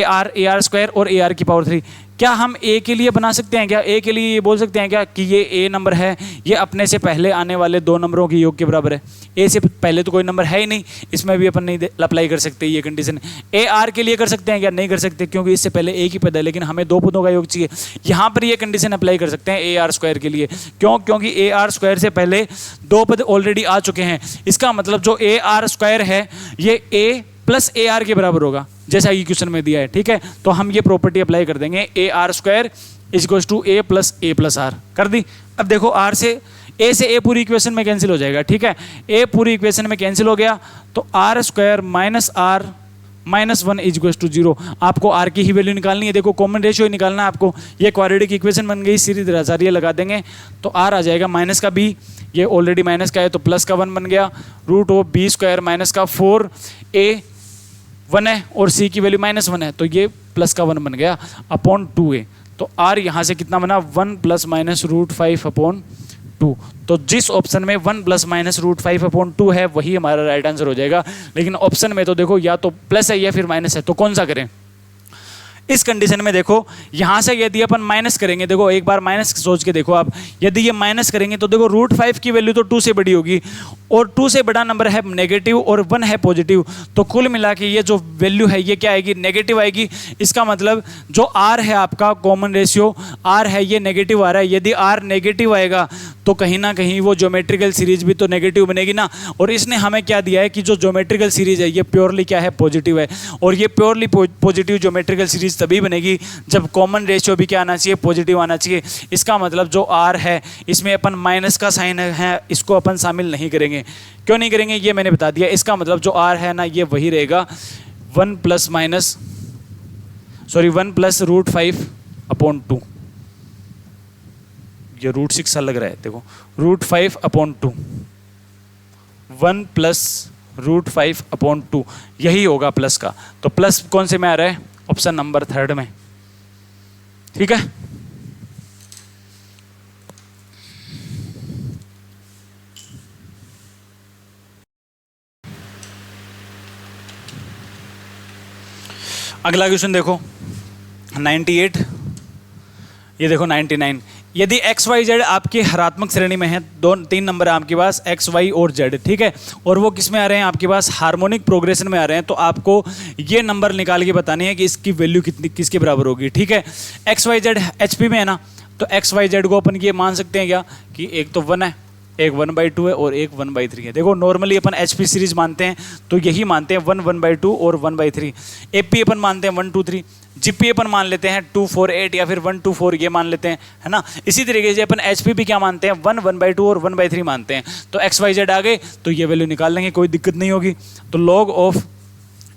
r स्क्वायर और a r की पावर 3। क्या हम ए के लिए बना सकते हैं क्या? ए के लिए ये बोल सकते हैं क्या कि ये ए नंबर है, ये अपने से पहले आने वाले दो नंबरों के योग के बराबर है? ए से पहले तो कोई नंबर है ही नहीं, इसमें भी अपन नहीं अप्लाई कर सकते ये कंडीशन। ए आर के लिए कर सकते हैं क्या? नहीं कर सकते, क्योंकि इससे पहले ए की पद है, लेकिन हमें दो पदों का योग चाहिए। यहाँ पर ये कंडीशन अप्लाई कर सकते हैं ए आर स्क्वायर के लिए। क्यों? क्योंकि ए आर स्क्वायर से पहले दो पद ऑलरेडी आ चुके हैं। इसका मतलब जो ए आर स्क्वायर है ये ए प्लस ए आर के बराबर होगा, जैसा कि क्वेश्चन में दिया है। ठीक है, तो हम ये प्रॉपर्टी अप्लाई कर देंगे, a r square is equals to a plus r कर दी। अब देखो आर से ए पूरी इक्वेशन में कैंसिल हो जाएगा। ठीक है, ए पूरी इक्वेशन में कैंसिल हो गया, तो r square minus r minus 1 is equals to 0। आपको आर की ही वैल्यू निकालनी है। देखो कॉमन रेशियो निकालना है आपको। ये क्वाड्रेटिक इक्वेशन बन गई, सीरीज आचार्य लगा देंगे तो आर आ जाएगा माइनस का बी, ये ऑलरेडी माइनस का है तो प्लस का 1 बन गया, root of b square minus का 4, ए 1 है और सी की वैल्यू -1 है तो ये प्लस का 1 बन गया अपॉन 2a। तो r यहाँ से कितना बना 1 प्लस माइनस रूट 5 अपॉन 2। तो जिस ऑप्शन में 1 प्लस माइनस रूट 5 अपॉन 2 है वही हमारा राइट आंसर हो जाएगा। लेकिन ऑप्शन में तो देखो या तो प्लस है या फिर माइनस है, तो कौन सा करें? इस कंडीशन में देखो यहाँ से यदि अपन माइनस करेंगे, देखो एक बार माइनस सोच के देखो आप, यदि ये माइनस करेंगे तो देखो रूट 5 की वैल्यू तो 2 से बड़ी होगी और 2 से बड़ा नंबर है नेगेटिव और 1 है पॉजिटिव, तो कुल मिला के ये जो वैल्यू है ये क्या आएगी? नेगेटिव आएगी। इसका मतलब जो आर है आपका कॉमन रेशियो आर है ये नेगेटिव आ रहा है। यदि आर नेगेटिव आएगा तो कहीं ना कहीं वो ज्योमेट्रिकल सीरीज भी तो नेगेटिव बनेगी ना। और इसने हमें क्या दिया है कि जो ज्योमेट्रिकल सीरीज है ये प्योरली क्या है? पॉजिटिव है। और ये प्योरली पॉजिटिव ज्योमेट्रिकल सीरीज तभी बनेगी जब कॉमन रेशियो भी क्या आना चाहिए? पॉजिटिव आना चाहिए। इसका मतलब जो आर है इसमें अपन माइनस का साइन है, इसको अपन शामिल नहीं करेंगे। क्यों नहीं करेंगे ये मैंने बता दिया। इसका मतलब जो आर है ना ये वही रहेगा 1 प्लस रूट 5 अपॉन 2। ये रूट 6 सा लग रहा है, देखो root 5 upon 2, 1 plus root 5 upon 2 यही होगा प्लस का। तो प्लस कौन से में आ रहा है? ऑप्शन नंबर 3 में। ठीक है, अगला क्वेश्चन देखो 98, ये देखो 99। यदि एक्स वाई जेड आपके हरात्मक श्रेणी में है, 2-3 नंबर है आपके पास एक्स वाई और जेड, ठीक है, और वो किस में आ रहे हैं? आपके पास हार्मोनिक प्रोग्रेशन में आ रहे हैं, तो आपको ये नंबर निकाल के बतानी है कि इसकी वैल्यू कितनी किसके बराबर होगी। ठीक है, एक्स वाई जेड एचपी में है ना, तो एक्स वाई जेड को अपन ये मान सकते हैं क्या कि एक तो 1 है, एक 1/2 है और एक 1/3 है। देखो नॉर्मली अपन एचपी सीरीज मानते हैं तो यही मानते हैं 1/2 और 1/3। एपी अपन मानते हैं 1 2 3, जीपी अपन मान लेते हैं 2 4 8 या फिर 1 2 4 ये मान लेते हैं, है ना। इसी तरीके से अपन एचपी भी क्या मानते हैं 1/2 और 1/3 मानते हैं। तो एक्स वाई जेड आ गए तो ये वैल्यू निकाल लेंगे, कोई दिक्कत नहीं होगी। तो log of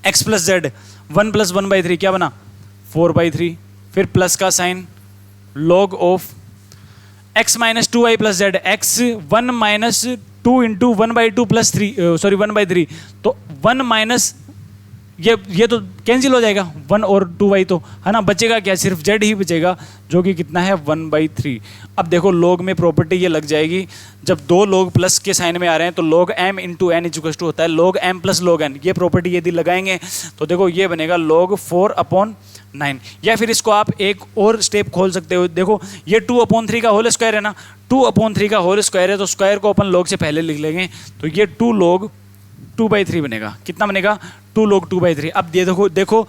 x plus Z 1 + 1/3 क्या बना 4/3, फिर प्लस का sign log of x - 2y + z, x 1 - 2 × 1/2 + 3 1/3, तो 1 माइनस ये तो कैंसिल हो जाएगा 1 और 2y, तो है ना, बचेगा क्या? सिर्फ z ही बचेगा जो कि कितना है 1/3। अब देखो लॉग में प्रॉपर्टी ये लग जाएगी, जब दो लॉग प्लस के साइन में आ रहे हैं तो log m × n = होता है log m + log n। ये प्रॉपर्टी यदि लगाएंगे तो देखो ये बनेगा log 4/9। या फिर इसको आप एक और स्टेप खोल सकते हो, देखो ये 2/3 का होल स्क्वायर है ना, 2/3 का होल स्क्वायर है तो स्क्वायर को अपन log से पहले लिख लेंगे, तो ये 2 log 2/3 बनेगा। कितना बनेगा 2 log 2/3। अब ये देखो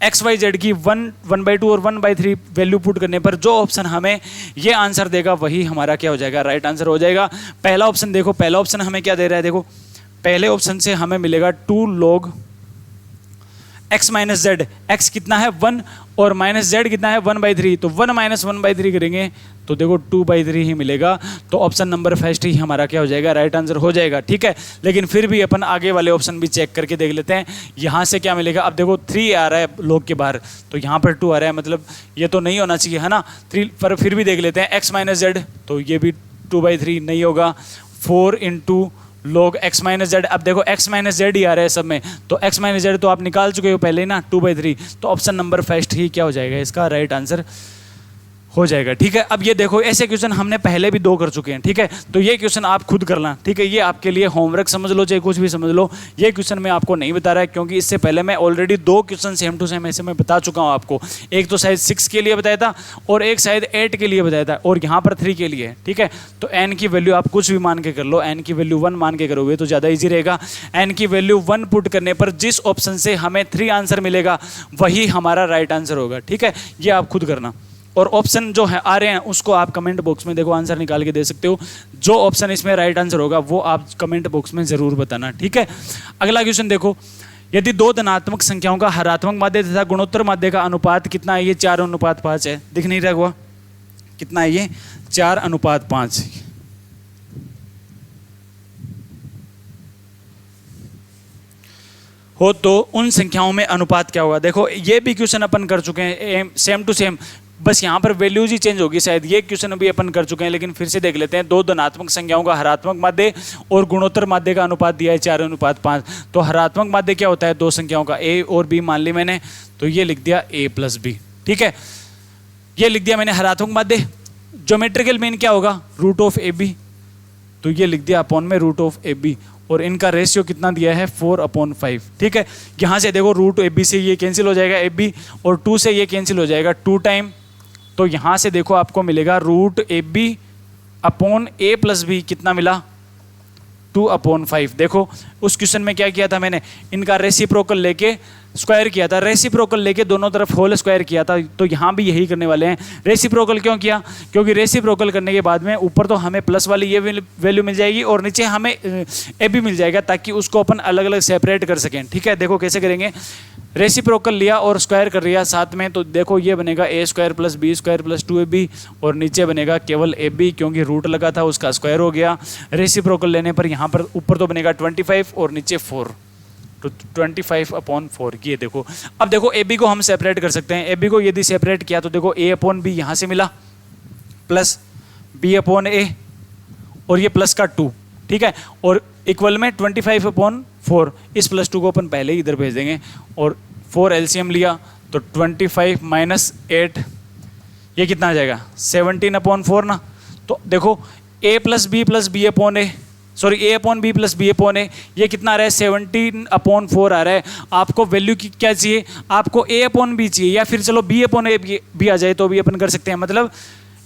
एक्स वाई जेड की 1/2 और 1/3 वैल्यू पुट करने पर जो ऑप्शन हमें ये आंसर देगा वही हमारा क्या हो जाएगा? राइट आंसर हो जाएगा। पहला ऑप्शन देखो, पहला ऑप्शन हमें क्या दे रहा है? देखो पहले ऑप्शन से हमें मिलेगा 2 log x - z, x कितना है 1 और माइनस z कितना है 1/3, तो 1 - 1/3 करेंगे तो देखो 2/3 ही मिलेगा। तो ऑप्शन नंबर फर्स्ट ही हमारा क्या हो जाएगा? राइट आंसर हो जाएगा। ठीक है, लेकिन फिर भी अपन आगे वाले ऑप्शन भी चेक करके देख लेते हैं। यहाँ से क्या मिलेगा? अब देखो 3 आ रहा है log के बाहर, तो यहाँ पर 2 आ रहा है, मतलब ये तो नहीं होना चाहिए, है ना। 3 पर फिर भी देख लेते हैं x - z, तो ये भी 2/3 नहीं होगा। 4 × log x - z, अब देखो x - z ही आ रहा है सब में, तो x - z तो आप निकाल चुके हो पहले ही ना 2/3, तो ऑप्शन नंबर फर्स्ट ही क्या हो जाएगा? इसका राइट आंसर हो जाएगा। ठीक है, अब ये देखो ऐसे क्वेश्चन हमने पहले भी 2 कर चुके हैं। ठीक है, तो ये क्वेश्चन आप खुद करना। ठीक है, ये आपके लिए होमवर्क समझ लो, चाहे कुछ भी समझ लो। ये क्वेश्चन मैं आपको नहीं बता रहा है क्योंकि इससे पहले मैं already 2 question same to same ऐसे मैं बता चुका हूँ आपको। एक तो शायद 6 के लिए बताया था और एक शायद 8 के लिए बताया था और यहाँ पर 3 के लिए है। ठीक है, तो n की वैल्यू आप कुछ भी मान के कर लो, n की वैल्यू 1 मान के करोगे तो ज़्यादा ईजी रहेगा। n की वैल्यू 1 पुट करने पर जिस ऑप्शन से हमें 3 आंसर मिलेगा वही हमारा राइट आंसर होगा। ठीक है, ये आप खुद करना। और ऑप्शन जो है आ रहे हैं उसको आप कमेंट बॉक्स में देखो आंसर निकाल के दे सकते हो। जो ऑप्शन इसमें राइट आंसर होगा वो आप कमेंट बॉक्स में जरूर बताना। ठीक है, अगला क्वेश्चन देखो, यदि 2 धनात्मक संख्याओं का हरात्मक माध्य तथा गुणोत्तर माध्य का अनुपात कितना है? ये 4:5 है। दिख नहीं रहा हुआ कितना है? ये 4:5 हो तो उन संख्याओं में अनुपात क्या होगा? देखो ये भी क्वेश्चन अपन कर चुके हैं सेम टू सेम, बस यहाँ पर वैल्यूज ही चेंज होगी। शायद ये क्वेश्चन भी अपन कर चुके हैं लेकिन फिर से देख लेते हैं। 2 धनात्मक संख्याओं का हरात्मक माध्य और गुणोत्तर माध्य का अनुपात दिया है 4:5। तो हरात्मक माध्य क्या होता है? 2 संख्याओं का a और b मान ली मैंने, तो ये लिख दिया a + b। ठीक है, ये लिख दिया मैंने हरात्मक माध्य। ज्योमेट्रिकल मीन क्या होगा? √ab, तो ये लिख दिया अपॉन में √ab और इनका रेशियो कितना दिया है? 4/5। ठीक है, यहाँ से देखो √ab से ये कैंसिल हो जाएगा ab और 2 से ये कैंसिल हो जाएगा 2 टाइम, तो यहाँ से देखो आपको मिलेगा √ab अपॉन a + b कितना मिला? 2/5। देखो उस क्वेश्चन में क्या किया था मैंने? इनका रेसिप्रोकल लेके स्क्वायर किया था, रेसिप्रोकल लेके दोनों तरफ होल स्क्वायर किया था। तो यहाँ भी यही करने वाले हैं। रेसिप्रोकल क्यों किया? क्योंकि रेसिप्रोकल करने के बाद में ऊपर तो हमें प्लस वाली ये वैल्यू मिल जाएगी और नीचे हमें ए भी मिल जाएगा ताकि उसको अपन अलग अलग सेपरेट कर सकें। ठीक है, देखो कैसे करेंगे। रेसिप्रोकल लिया और स्क्वायर कर लिया साथ में, तो देखो ये बनेगा a² + b² + 2ab और नीचे बनेगा केवल ab क्योंकि रूट लगा था उसका स्क्वायर हो गया। रेसिप्रोकल लेने पर यहाँ पर ऊपर तो बनेगा 25 और नीचे 4, तो 25/4। ये देखो, अब देखो ab को हम सेपरेट कर सकते हैं। ab को यदि सेपरेट किया तो देखो a/b यहाँ से मिला प्लस b/a और ये प्लस का 2। ठीक है, और इक्वल में 25/4। इस +2 को अपन पहले ही इधर भेज देंगे और 4 एलसीएम लिया तो 25 - 8 ये कितना आ जाएगा? 17/4 ना। तो देखो a + b + b/a, sorry a/b + b/a, ये कितना आ रहा है? 17/4 आ रहा है। आपको वैल्यू की क्या चाहिए? आपको a/b चाहिए या फिर चलो b/a भी आ जाए तो भी अपन कर सकते हैं। मतलब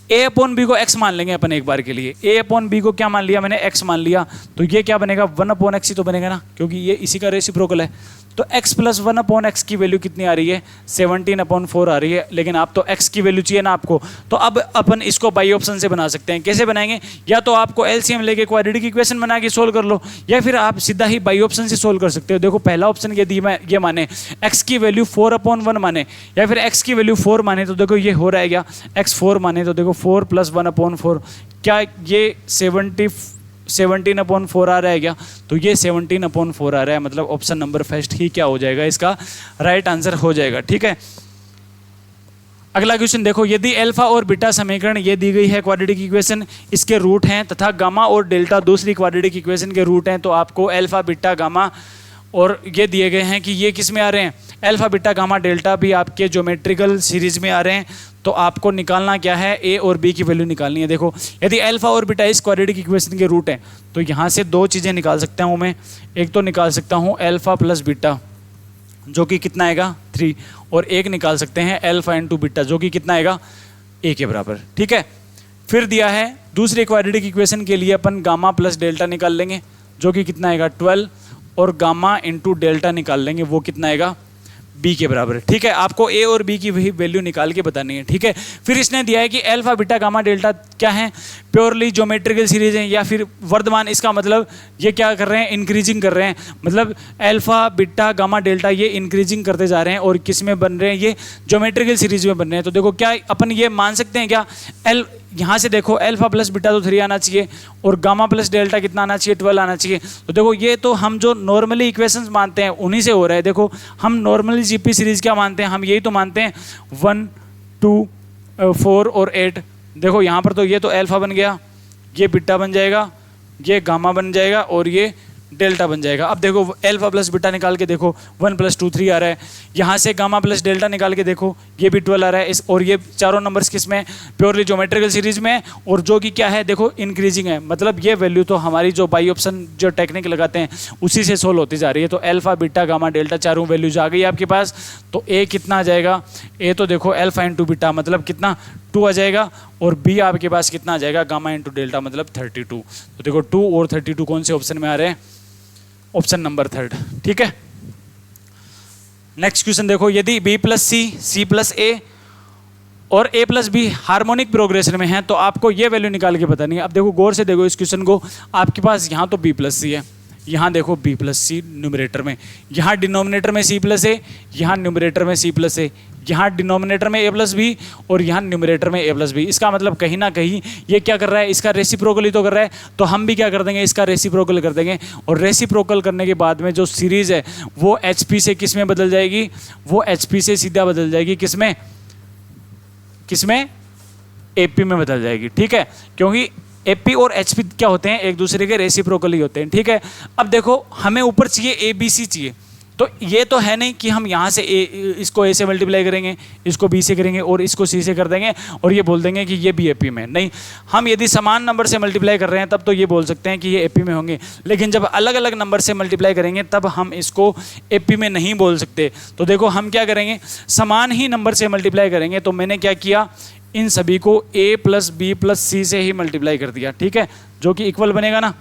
a/b को x मान लेंगे अपन एक बार के लिए। a/b को क्या मान लिया मैंने? x मान लिया, तो ये क्या बनेगा? 1/x ही तो बनेगा ना, क्योंकि ये इसी का रेसिप्रोकल है। तो x + 1/x की वैल्यू कितनी आ रही है? 17/4 आ रही है। लेकिन आप तो x की वैल्यू चाहिए ना आपको, तो अब अपन इसको बाई ऑप्शन से बना सकते हैं। कैसे बनाएंगे? या तो आपको एलसीएम लेके क्वाड्रेटिक इक्वेशन बना के सोल्व कर लो, या फिर आप सीधा ही बाई ऑप्शन से सोल्व कर सकते हो। देखो पहला ऑप्शन यदि मैं ये माने x की वैल्यू 4/1 माने या फिर x की वैल्यू 4 माने, तो देखो ये हो रहा है क्या? x 4 माने तो देखो 4 + 1/4, क्या ये 17/4 आ रहा है क्या? तो ये 17/4 आ रहा है। मतलब ऑप्शन नंबर फर्स्ट ही क्या हो जाएगा? इसका राइट आंसर हो जाएगा। ठीक है, अगला क्वेश्चन देखो, यदि अल्फा और बीटा समीकरण ये दी गई है क्वाड्रेटिक इक्वेशन, इसके रूट हैं तथा गामा और डेल्टा दूसरी क्वाड्रेटिक इक्वेशन के रूट हैं, तो आपको अल्फा बीटा गामा और ये दिए गए हैं कि ये किस में आ रहे हैं? अल्फा बीटा गामा डेल्टा भी आपके ज्योमेट्रिकल सीरीज में आ रहे हैं। तो आपको निकालना क्या है? ए और बी की वैल्यू निकालनी है। देखो यदि अल्फा और बीटा इस क्वाड्रेटिक इक्वेशन के रूट हैं तो यहाँ से 2 चीज़ें निकाल सकता हूँ मैं। एक तो निकाल सकता हूँ अल्फा + बीटा जो कि कितना आएगा? 3, और एक निकाल सकते हैं अल्फा × बीटा जो कि कितना आएगा? a के बराबर। ठीक है, फिर दिया है दूसरे क्वाड्रेटिक इक्वेशन के लिए अपन गामा + डेल्टा निकाल लेंगे जो कि कितना आएगा? 12, और गामा × डेल्टा निकाल लेंगे वो कितना आएगा? b के बराबर। ठीक है, आपको a और b की वही वैल्यू निकाल के बतानी है। ठीक है, फिर इसने दिया है कि अल्फा बीटा गामा डेल्टा क्या है? प्योरली ज्योमेट्रिकल सीरीज है या फिर वर्धमान। इसका मतलब ये क्या कर रहे हैं? इंक्रीजिंग कर रहे हैं। मतलब अल्फा बीटा गामा डेल्टा ये इंक्रीजिंग करते जा रहे हैं और किस में बन रहे हैं? ये ज्योमेट्रिकल सीरीज में बन रहे हैं। तो देखो क्या अपन ये मान सकते हैं क्या? यहाँ से देखो अल्फा + बीटा तो 3 आना चाहिए और गामा + डेल्टा कितना आना चाहिए? 12 आना चाहिए। तो देखो ये तो हम जो नॉर्मली इक्वेशंस मानते हैं उन्हीं से हो रहा है। देखो हम नॉर्मली जीपी सीरीज क्या मानते हैं? हम यही तो मानते हैं 1, 2, 4 और 8। देखो यहाँ पर तो ये तो अल्फा बन गया, ये बीटा बन जाएगा, ये गामा बन जाएगा और ये डेल्टा बन जाएगा। अब देखो अल्फा प्लस बीटा निकाल के देखो, 1 + 2 3 आ रहा है। यहाँ से गामा प्लस डेल्टा निकाल के देखो, ये भी 12 आ रहा है। और ये चारों नंबर्स किस में, प्योरली ज्योमेट्रिकल सीरीज में, और जो कि क्या है देखो इंक्रीजिंग है। मतलब ये वैल्यू तो हमारी जो बाई ऑप्शन जो टेक्निक लगाते हैं उसी से सोल्व होती जा रही है। तो अल्फा बीटा गामा डेल्टा चारों वैल्यूज आ गई आपके पास। तो ए कितना आ जाएगा, ए तो देखो अल्फा इंटू बीटा मतलब कितना 2 आ जाएगा, और बी आपके पास कितना आ जाएगा, गामा इंटू डेल्टा मतलब 32। तो देखो 2 और 32 कौन से ऑप्शन में आ रहे हैं, ऑप्शन नंबर 3। ठीक है, नेक्स्ट क्वेश्चन देखो, यदि b + c, c + a और a + b हार्मोनिक प्रोग्रेशन में है तो आपको ये वैल्यू निकाल के बतानी है। अब देखो गौर से देखो इस क्वेश्चन को, आपके पास यहाँ तो b + c है, यहाँ देखो b + c न्यूमरेटर में, यहाँ डिनोमिनेटर में c + a, यहाँ न्यूमरेटर में c + a, यहाँ डिनोमिनेटर में a + b और यहाँ न्यूमरेटर में a + b। इसका मतलब कहीं ना कहीं ये क्या कर रहा है, इसका रेसिप्रोकल ही तो कर रहा है। तो हम भी क्या कर देंगे, इसका रेसिप्रोकल कर देंगे। और रेसिप्रोकल करने के बाद में जो सीरीज है वो HP से किस में बदल जाएगी, वो HP से सीधा बदल जाएगी किसमें, किसमें, AP में बदल जाएगी। ठीक है, क्योंकि AP और HP क्या होते हैं, एक दूसरे के रेसिप्रोकल ही होते हैं। ठीक है, अब देखो हमें ऊपर चाहिए ABC चाहिए, तो ये तो है नहीं कि हम यहाँ से इसको A से मल्टीप्लाई करेंगे, इसको B से करेंगे और इसको C से कर देंगे और ये बोल देंगे कि ये भी AP में। नहीं, हम यदि समान नंबर से मल्टीप्लाई कर रहे हैं तब तो ये बोल सकते हैं कि ये AP में होंगे, लेकिन जब अलग अलग नंबर से मल्टीप्लाई करेंगे तब हम इसको AP में नहीं बोल सकते। तो देखो हम क्या करेंगे, समान ही नंबर से मल्टीप्लाई करेंगे। तो मैंने क्या किया, इन सभी को A + B + C से ही मल्टीप्लाई कर दिया। ठीक है, जो कि इक्वल बनेगा ना,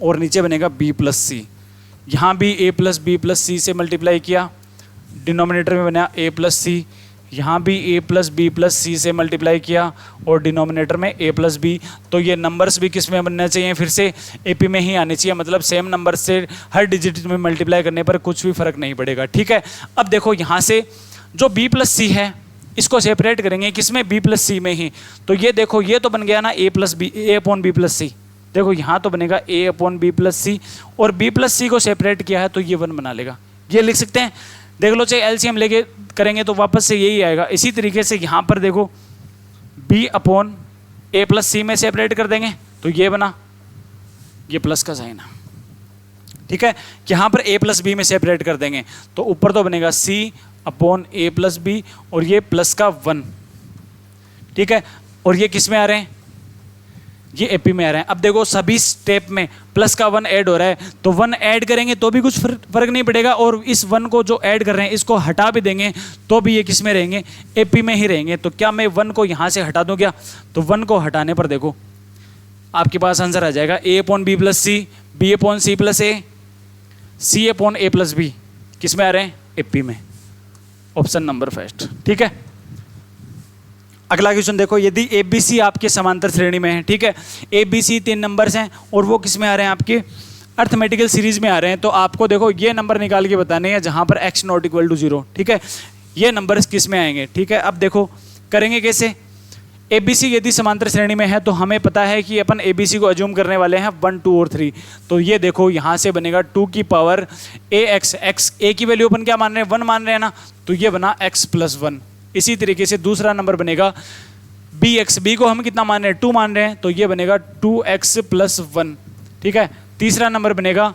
और नीचे बनेगा B + C। यहाँ भी A + B + C से मल्टीप्लाई किया, डिनोमिनेटर में बना A + C। यहाँ भी A + B + C से मल्टीप्लाई किया और डिनोमिनेटर में A + B। तो ये नंबर्स भी किस में बनने चाहिए, फिर से AP में ही आने चाहिए। मतलब सेम नंबर से हर डिजिट में मल्टीप्लाई करने पर कुछ भी फर्क नहीं पड़ेगा। ठीक है, अब देखो यहाँ से जो B + C है इसको सेपरेट करेंगे किसमें, B + C में ही। तो ये देखो ये तो बन गया ना A + B, A/B + C। देखो यहाँ तो बनेगा A/B + C, और B + C को सेपरेट किया है तो ये 1 बना लेगा। ये लिख सकते हैं, देख लो, चाहे LCM लेके करेंगे तो वापस से यही आएगा। इसी तरीके से यहाँ पर देखो B/A + C में सेपरेट कर देंगे तो ये बना, ये प्लस का साइन है। ठीक है, यहाँ पर A + B में सेपरेट कर देंगे तो ऊपर तो बनेगा C/A + B और ये प्लस का 1। ठीक है, और ये किस में आ रहे हैं, ये AP में आ रहे हैं। अब देखो सभी स्टेप में प्लस का 1 ऐड हो रहा है, तो 1 ऐड करेंगे तो भी कुछ फर्क नहीं पड़ेगा, और इस 1 को जो ऐड कर रहे हैं इसको हटा भी देंगे तो भी ये किस में रहेंगे, AP में ही रहेंगे। तो क्या मैं 1 को यहाँ से हटा दूँ क्या, तो 1 को हटाने पर देखो आपके पास आंसर आ जाएगा A/B + C, B/C + A, C/A + B। किस में आ रहे हैं, AP में, ऑप्शन नंबर 1। ठीक है, अगला क्वेश्चन देखो, यदि ABC आपके समांतर श्रेणी में है। ठीक है, ABC 3 नंबर्स हैं और वो किस में आ रहे हैं, आपके अर्थमेटिकल सीरीज में आ रहे हैं। तो आपको देखो ये नंबर निकाल के बताने हैं जहां पर x ≠ = 0। ठीक है, ये नंबर्स किस में आएंगे। ठीक है, अब देखो करेंगे कैसे, ABC यदि समांतर श्रेणी में है तो हमें पता है कि अपन ABC को अज्यूम करने वाले हैं 1, 2 और 3। तो ये देखो यहाँ से बनेगा 2 की पावर AX, x A की वैल्यू अपन क्या मान रहे हैं, 1 मान रहे हैं ना, तो ये बना x + 1। इसी तरीके से दूसरा नंबर बनेगा BX, B को हम कितना मान रहे हैं, 2 मान रहे हैं, तो ये बनेगा 2x + 1। ठीक है, तीसरा नंबर बनेगा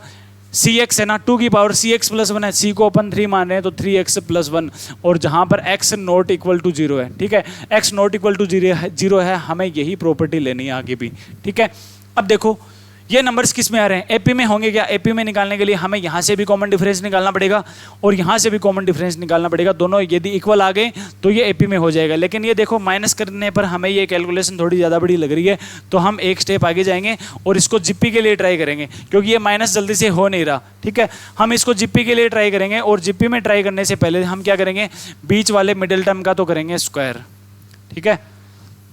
CX है ना, 2 की पावर CX + 1 है, C को अपन 3 मान रहे हैं तो 3x + 1, और जहां पर x ≠ = 0 है। ठीक है, x ≠ = 0 है, हमें यही प्रॉपर्टी लेनी है आगे भी। ठीक है, अब देखो ये नंबर्स किस में आ रहे हैं, AP में होंगे क्या। AP में निकालने के लिए हमें यहाँ से भी कॉमन डिफरेंस निकालना पड़ेगा और यहाँ से भी कॉमन डिफरेंस निकालना पड़ेगा। दोनों यदि इक्वल आ गए तो ये AP में हो जाएगा। लेकिन ये देखो माइनस करने पर हमें ये कैलकुलेशन थोड़ी ज़्यादा बड़ी लग रही है, तो हम एक स्टेप आगे जाएंगे और इसको GP के लिए ट्राई करेंगे, क्योंकि ये माइनस जल्दी से हो नहीं रहा। ठीक है, हम इसको GP के लिए ट्राई करेंगे, और GP में ट्राई करने से पहले हम क्या करेंगे, बीच वाले मिडिल टर्म का तो करेंगे स्क्वायर। ठीक है,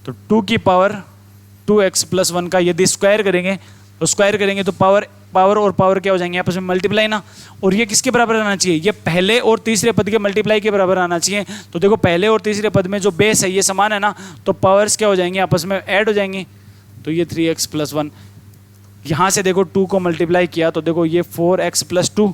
तो 2 की पावर 2x + 1 का यदि स्क्वायर करेंगे तो स्क्वायर करेंगे तो पावर और पावर क्या हो जाएंगे, आपस में मल्टीप्लाई ना। और ये किसके बराबर आना चाहिए, ये पहले और तीसरे पद के मल्टीप्लाई के बराबर आना चाहिए। तो देखो पहले और तीसरे पद में जो बेस है ये समान है ना, तो पावर्स क्या हो जाएंगे, आपस में ऐड हो जाएंगे। तो ये 3x + 1, यहाँ से देखो 2 को मल्टीप्लाई किया तो देखो ये 4x + 2,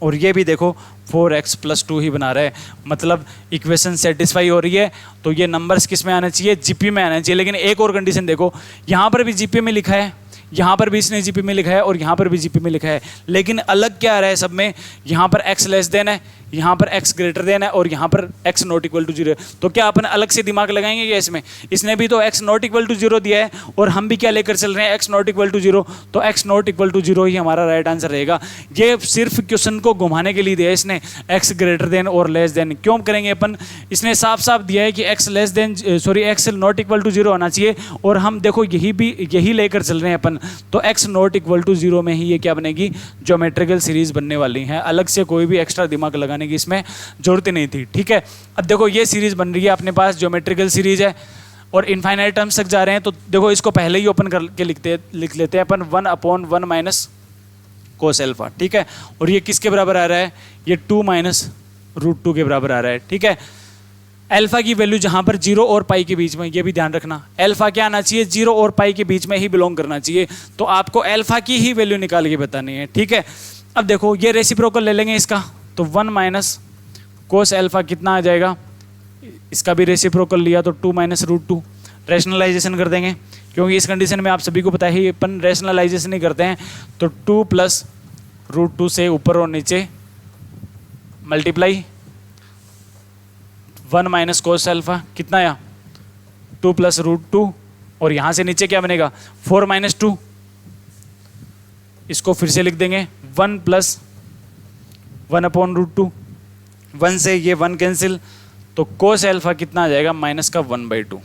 और ये भी देखो 4x + 2 ही बना रहा है, मतलब इक्वेशन सेटिस्फाई हो रही है। तो ये नंबर्स किस में आना चाहिए, GP में आना चाहिए। लेकिन एक और कंडीशन देखो, यहाँ पर भी GP में लिखा है, यहाँ पर भी इसने जीपी में लिखा है और यहाँ पर भी जीपी में लिखा है, लेकिन अलग क्या आ रहा है सब में, यहाँ पर x लेस देन है, यहाँ पर x ग्रेटर देन है और यहाँ पर x नॉट इक्वल टू 0 है। तो क्या अपन अलग से दिमाग लगाएंगे क्या इसमें? इसने भी तो x नॉट इक्वल टू 0 दिया है और हम भी क्या लेकर चल रहे हैं, x नॉट इक्वल टू 0, तो x नॉट इक्वल टू 0 ही हमारा राइट आंसर रहेगा। ये सिर्फ क्वेश्चन को घुमाने के लिए दिया है इसने, x ग्रेटर देन और लेस देन। क्यों करेंगे अपन, इसने साफ साफ दिया है कि x less than x not equal to 0 होना चाहिए और हम देखो यही लेकर चल रहे हैं अपन, तो x नॉट इक्वल टू 0 में ही ये क्या बनेगी, ज्योमेट्रिकल सीरीज बनने वाली है। अलग से कोई भी एक्स्ट्रा दिमाग लगाने की इसमें जरूरत ही नहीं थी, ठीक है। अब देखो ये सीरीज बन रही है अपने पास, ज्योमेट्रिकल सीरीज है और इनफाइनाइट टर्म्स तक जा रहे हैं, तो देखो इसको पहले ही ओपन करके लिख लेते हैं अपन 1/1 माइनस कोस एल्फा, ठीक है। और ये किसके बराबर आ रहा है, ये 2 माइनस रूट 2 के बराबर आ रहा है, ठीक है। अल्फा की वैल्यू जहां पर 0 और पाई के बीच में, ये भी ध्यान रखना, अल्फा क्या आना चाहिए, 0 और पाई के बीच में ही बिलोंग करना चाहिए, तो आपको अल्फा की ही वैल्यू निकाल के बतानी है, ठीक है। अब देखो ये रेसिप्रोकल ले लेंगे इसका, तो 1 माइनस कोस एल्फा कितना आ जाएगा, इसका भी रेसिप्रोकल लिया तो 2 माइनस रूट 2, रैशनलाइजेशन कर देंगे क्योंकि इस कंडीशन में आप सभी को पता है अपन रैशनलाइजेशन नहीं करते हैं, तो 2 प्लस रूट 2 से ऊपर और नीचे मल्टीप्लाई 1 माइनस कोस एल्फा कितना आया 2 प्लस रूट 2 और यहाँ से नीचे क्या बनेगा 4 माइनस 2, इसको फिर से लिख देंगे 1 प्लस 1 अपॉन रूट 2, 1 से ये 1 कैंसिल, तो कोस एल्फा कितना आ जाएगा माइनस का 1/2,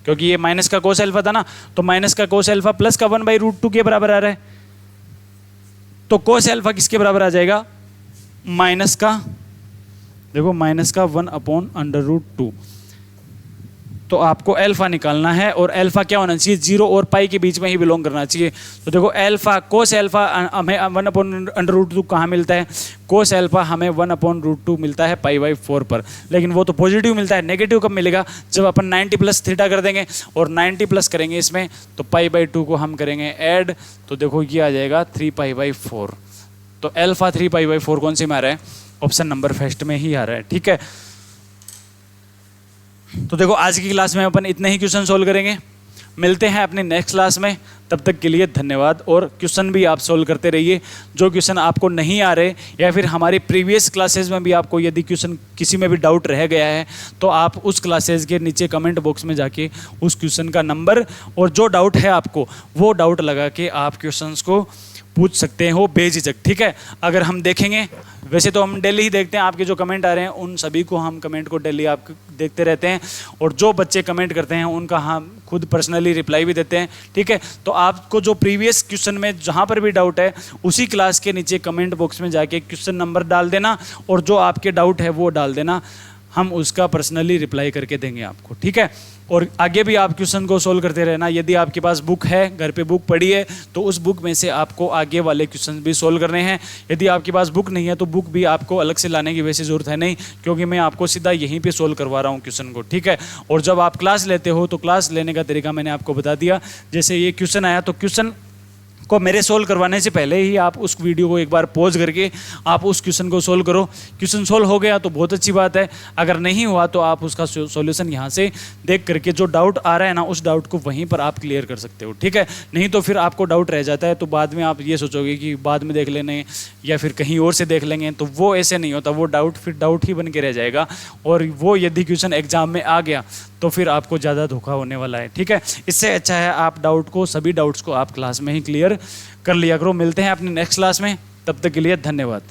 क्योंकि ये माइनस का कोस एल्फा था ना, तो माइनस का कोस एल्फा प्लस का 1/√2 के बराबर आ रहा है, तो कोस एल्फा किसके बराबर आ जाएगा, माइनस का, देखो माइनस का 1/√2। तो आपको एल्फा निकालना है और एल्फा क्या होना चाहिए, 0 और पाई के बीच में ही बिलोंग करना चाहिए। तो देखो एल्फा कोस एल्फा हमें 1/√2 कहाँ मिलता है, कोस एल्फा हमें 1/√2 मिलता है π/4 पर, लेकिन वो तो पॉजिटिव मिलता है, नेगेटिव कब मिलेगा, जब अपन 90 प्लस थीटा कर देंगे और 90 प्लस करेंगे इसमें, तो π/2 को हम करेंगे ऐड, तो देखो ये आ जाएगा 3π/4। तो एल्फा 3π/4 कौन सी में आ रहा है, ऑप्शन नंबर फर्स्ट में ही आ रहा है, ठीक है। तो देखो आज की क्लास में अपन इतने ही क्वेश्चन सोल्व करेंगे, मिलते हैं अपनी नेक्स्ट क्लास में, तब तक के लिए धन्यवाद। और क्वेश्चन भी आप सोल्व करते रहिए, जो क्वेश्चन आपको नहीं आ रहे या फिर हमारी प्रीवियस क्लासेस में भी आपको यदि क्वेश्चन किसी में भी डाउट रह गया है, तो आप उस क्लासेस के नीचे कमेंट बॉक्स में जाके उस क्वेश्चन का नंबर और जो डाउट है आपको वो डाउट लगा के आप क्वेश्चंस को पूछ सकते हो बेझिझक, ठीक है। अगर हम देखेंगे, वैसे तो हम डेली ही देखते हैं आपके जो कमेंट आ रहे हैं, उन सभी को हम कमेंट को डेली आप देखते रहते हैं, और जो बच्चे कमेंट करते हैं उनका हम खुद पर्सनली रिप्लाई भी देते हैं, ठीक है। तो आपको जो प्रीवियस क्वेश्चन में जहाँ पर भी डाउट है, उसी क्लास के नीचे कमेंट बॉक्स में जाके क्वेश्चन नंबर डाल देना और जो आपके डाउट है वो डाल देना, हम उसका पर्सनली रिप्लाई करके देंगे आपको, ठीक है। और आगे भी आप क्वेश्चन को सोल्व करते रहना। यदि आपके पास बुक है, घर पे बुक पड़ी है, तो उस बुक में से आपको आगे वाले क्वेश्चन भी सोल्व करने हैं। यदि आपके पास बुक नहीं है तो बुक भी आपको अलग से लाने की वैसे ज़रूरत है नहीं, क्योंकि मैं आपको सीधा यहीं पे सोल्व करवा रहा हूँ क्वेश्चन को, ठीक है। और जब आप क्लास लेते हो तो क्लास लेने का तरीका मैंने आपको बता दिया। जैसे ये क्वेश्चन आया तो क्वेश्चन को मेरे सोल्व करवाने से पहले ही आप उस वीडियो को एक बार पॉज करके आप उस क्वेश्चन को सोल्व करो। क्वेश्चन सोल्व हो गया तो बहुत अच्छी बात है, अगर नहीं हुआ तो आप उसका सॉल्यूशन यहाँ से देख करके जो डाउट आ रहा है ना, उस डाउट को वहीं पर आप क्लियर कर सकते हो, ठीक है। नहीं तो फिर आपको डाउट रह जाता है, तो बाद में आप ये सोचोगे कि बाद में देख लेने या फिर कहीं और से देख लेंगे, तो वो ऐसे नहीं होता। वो डाउट फिर डाउट ही बन के रह जाएगा, और वो यदि क्वेश्चन एग्जाम में आ गया तो फिर आपको ज़्यादा धोखा होने वाला है, ठीक है। इससे अच्छा है आप डाउट को, सभी डाउट्स को आप क्लास में ही क्लियर कर लिया करो। मिलते हैं अपनी नेक्स्ट क्लास में, तब तक के लिए धन्यवाद।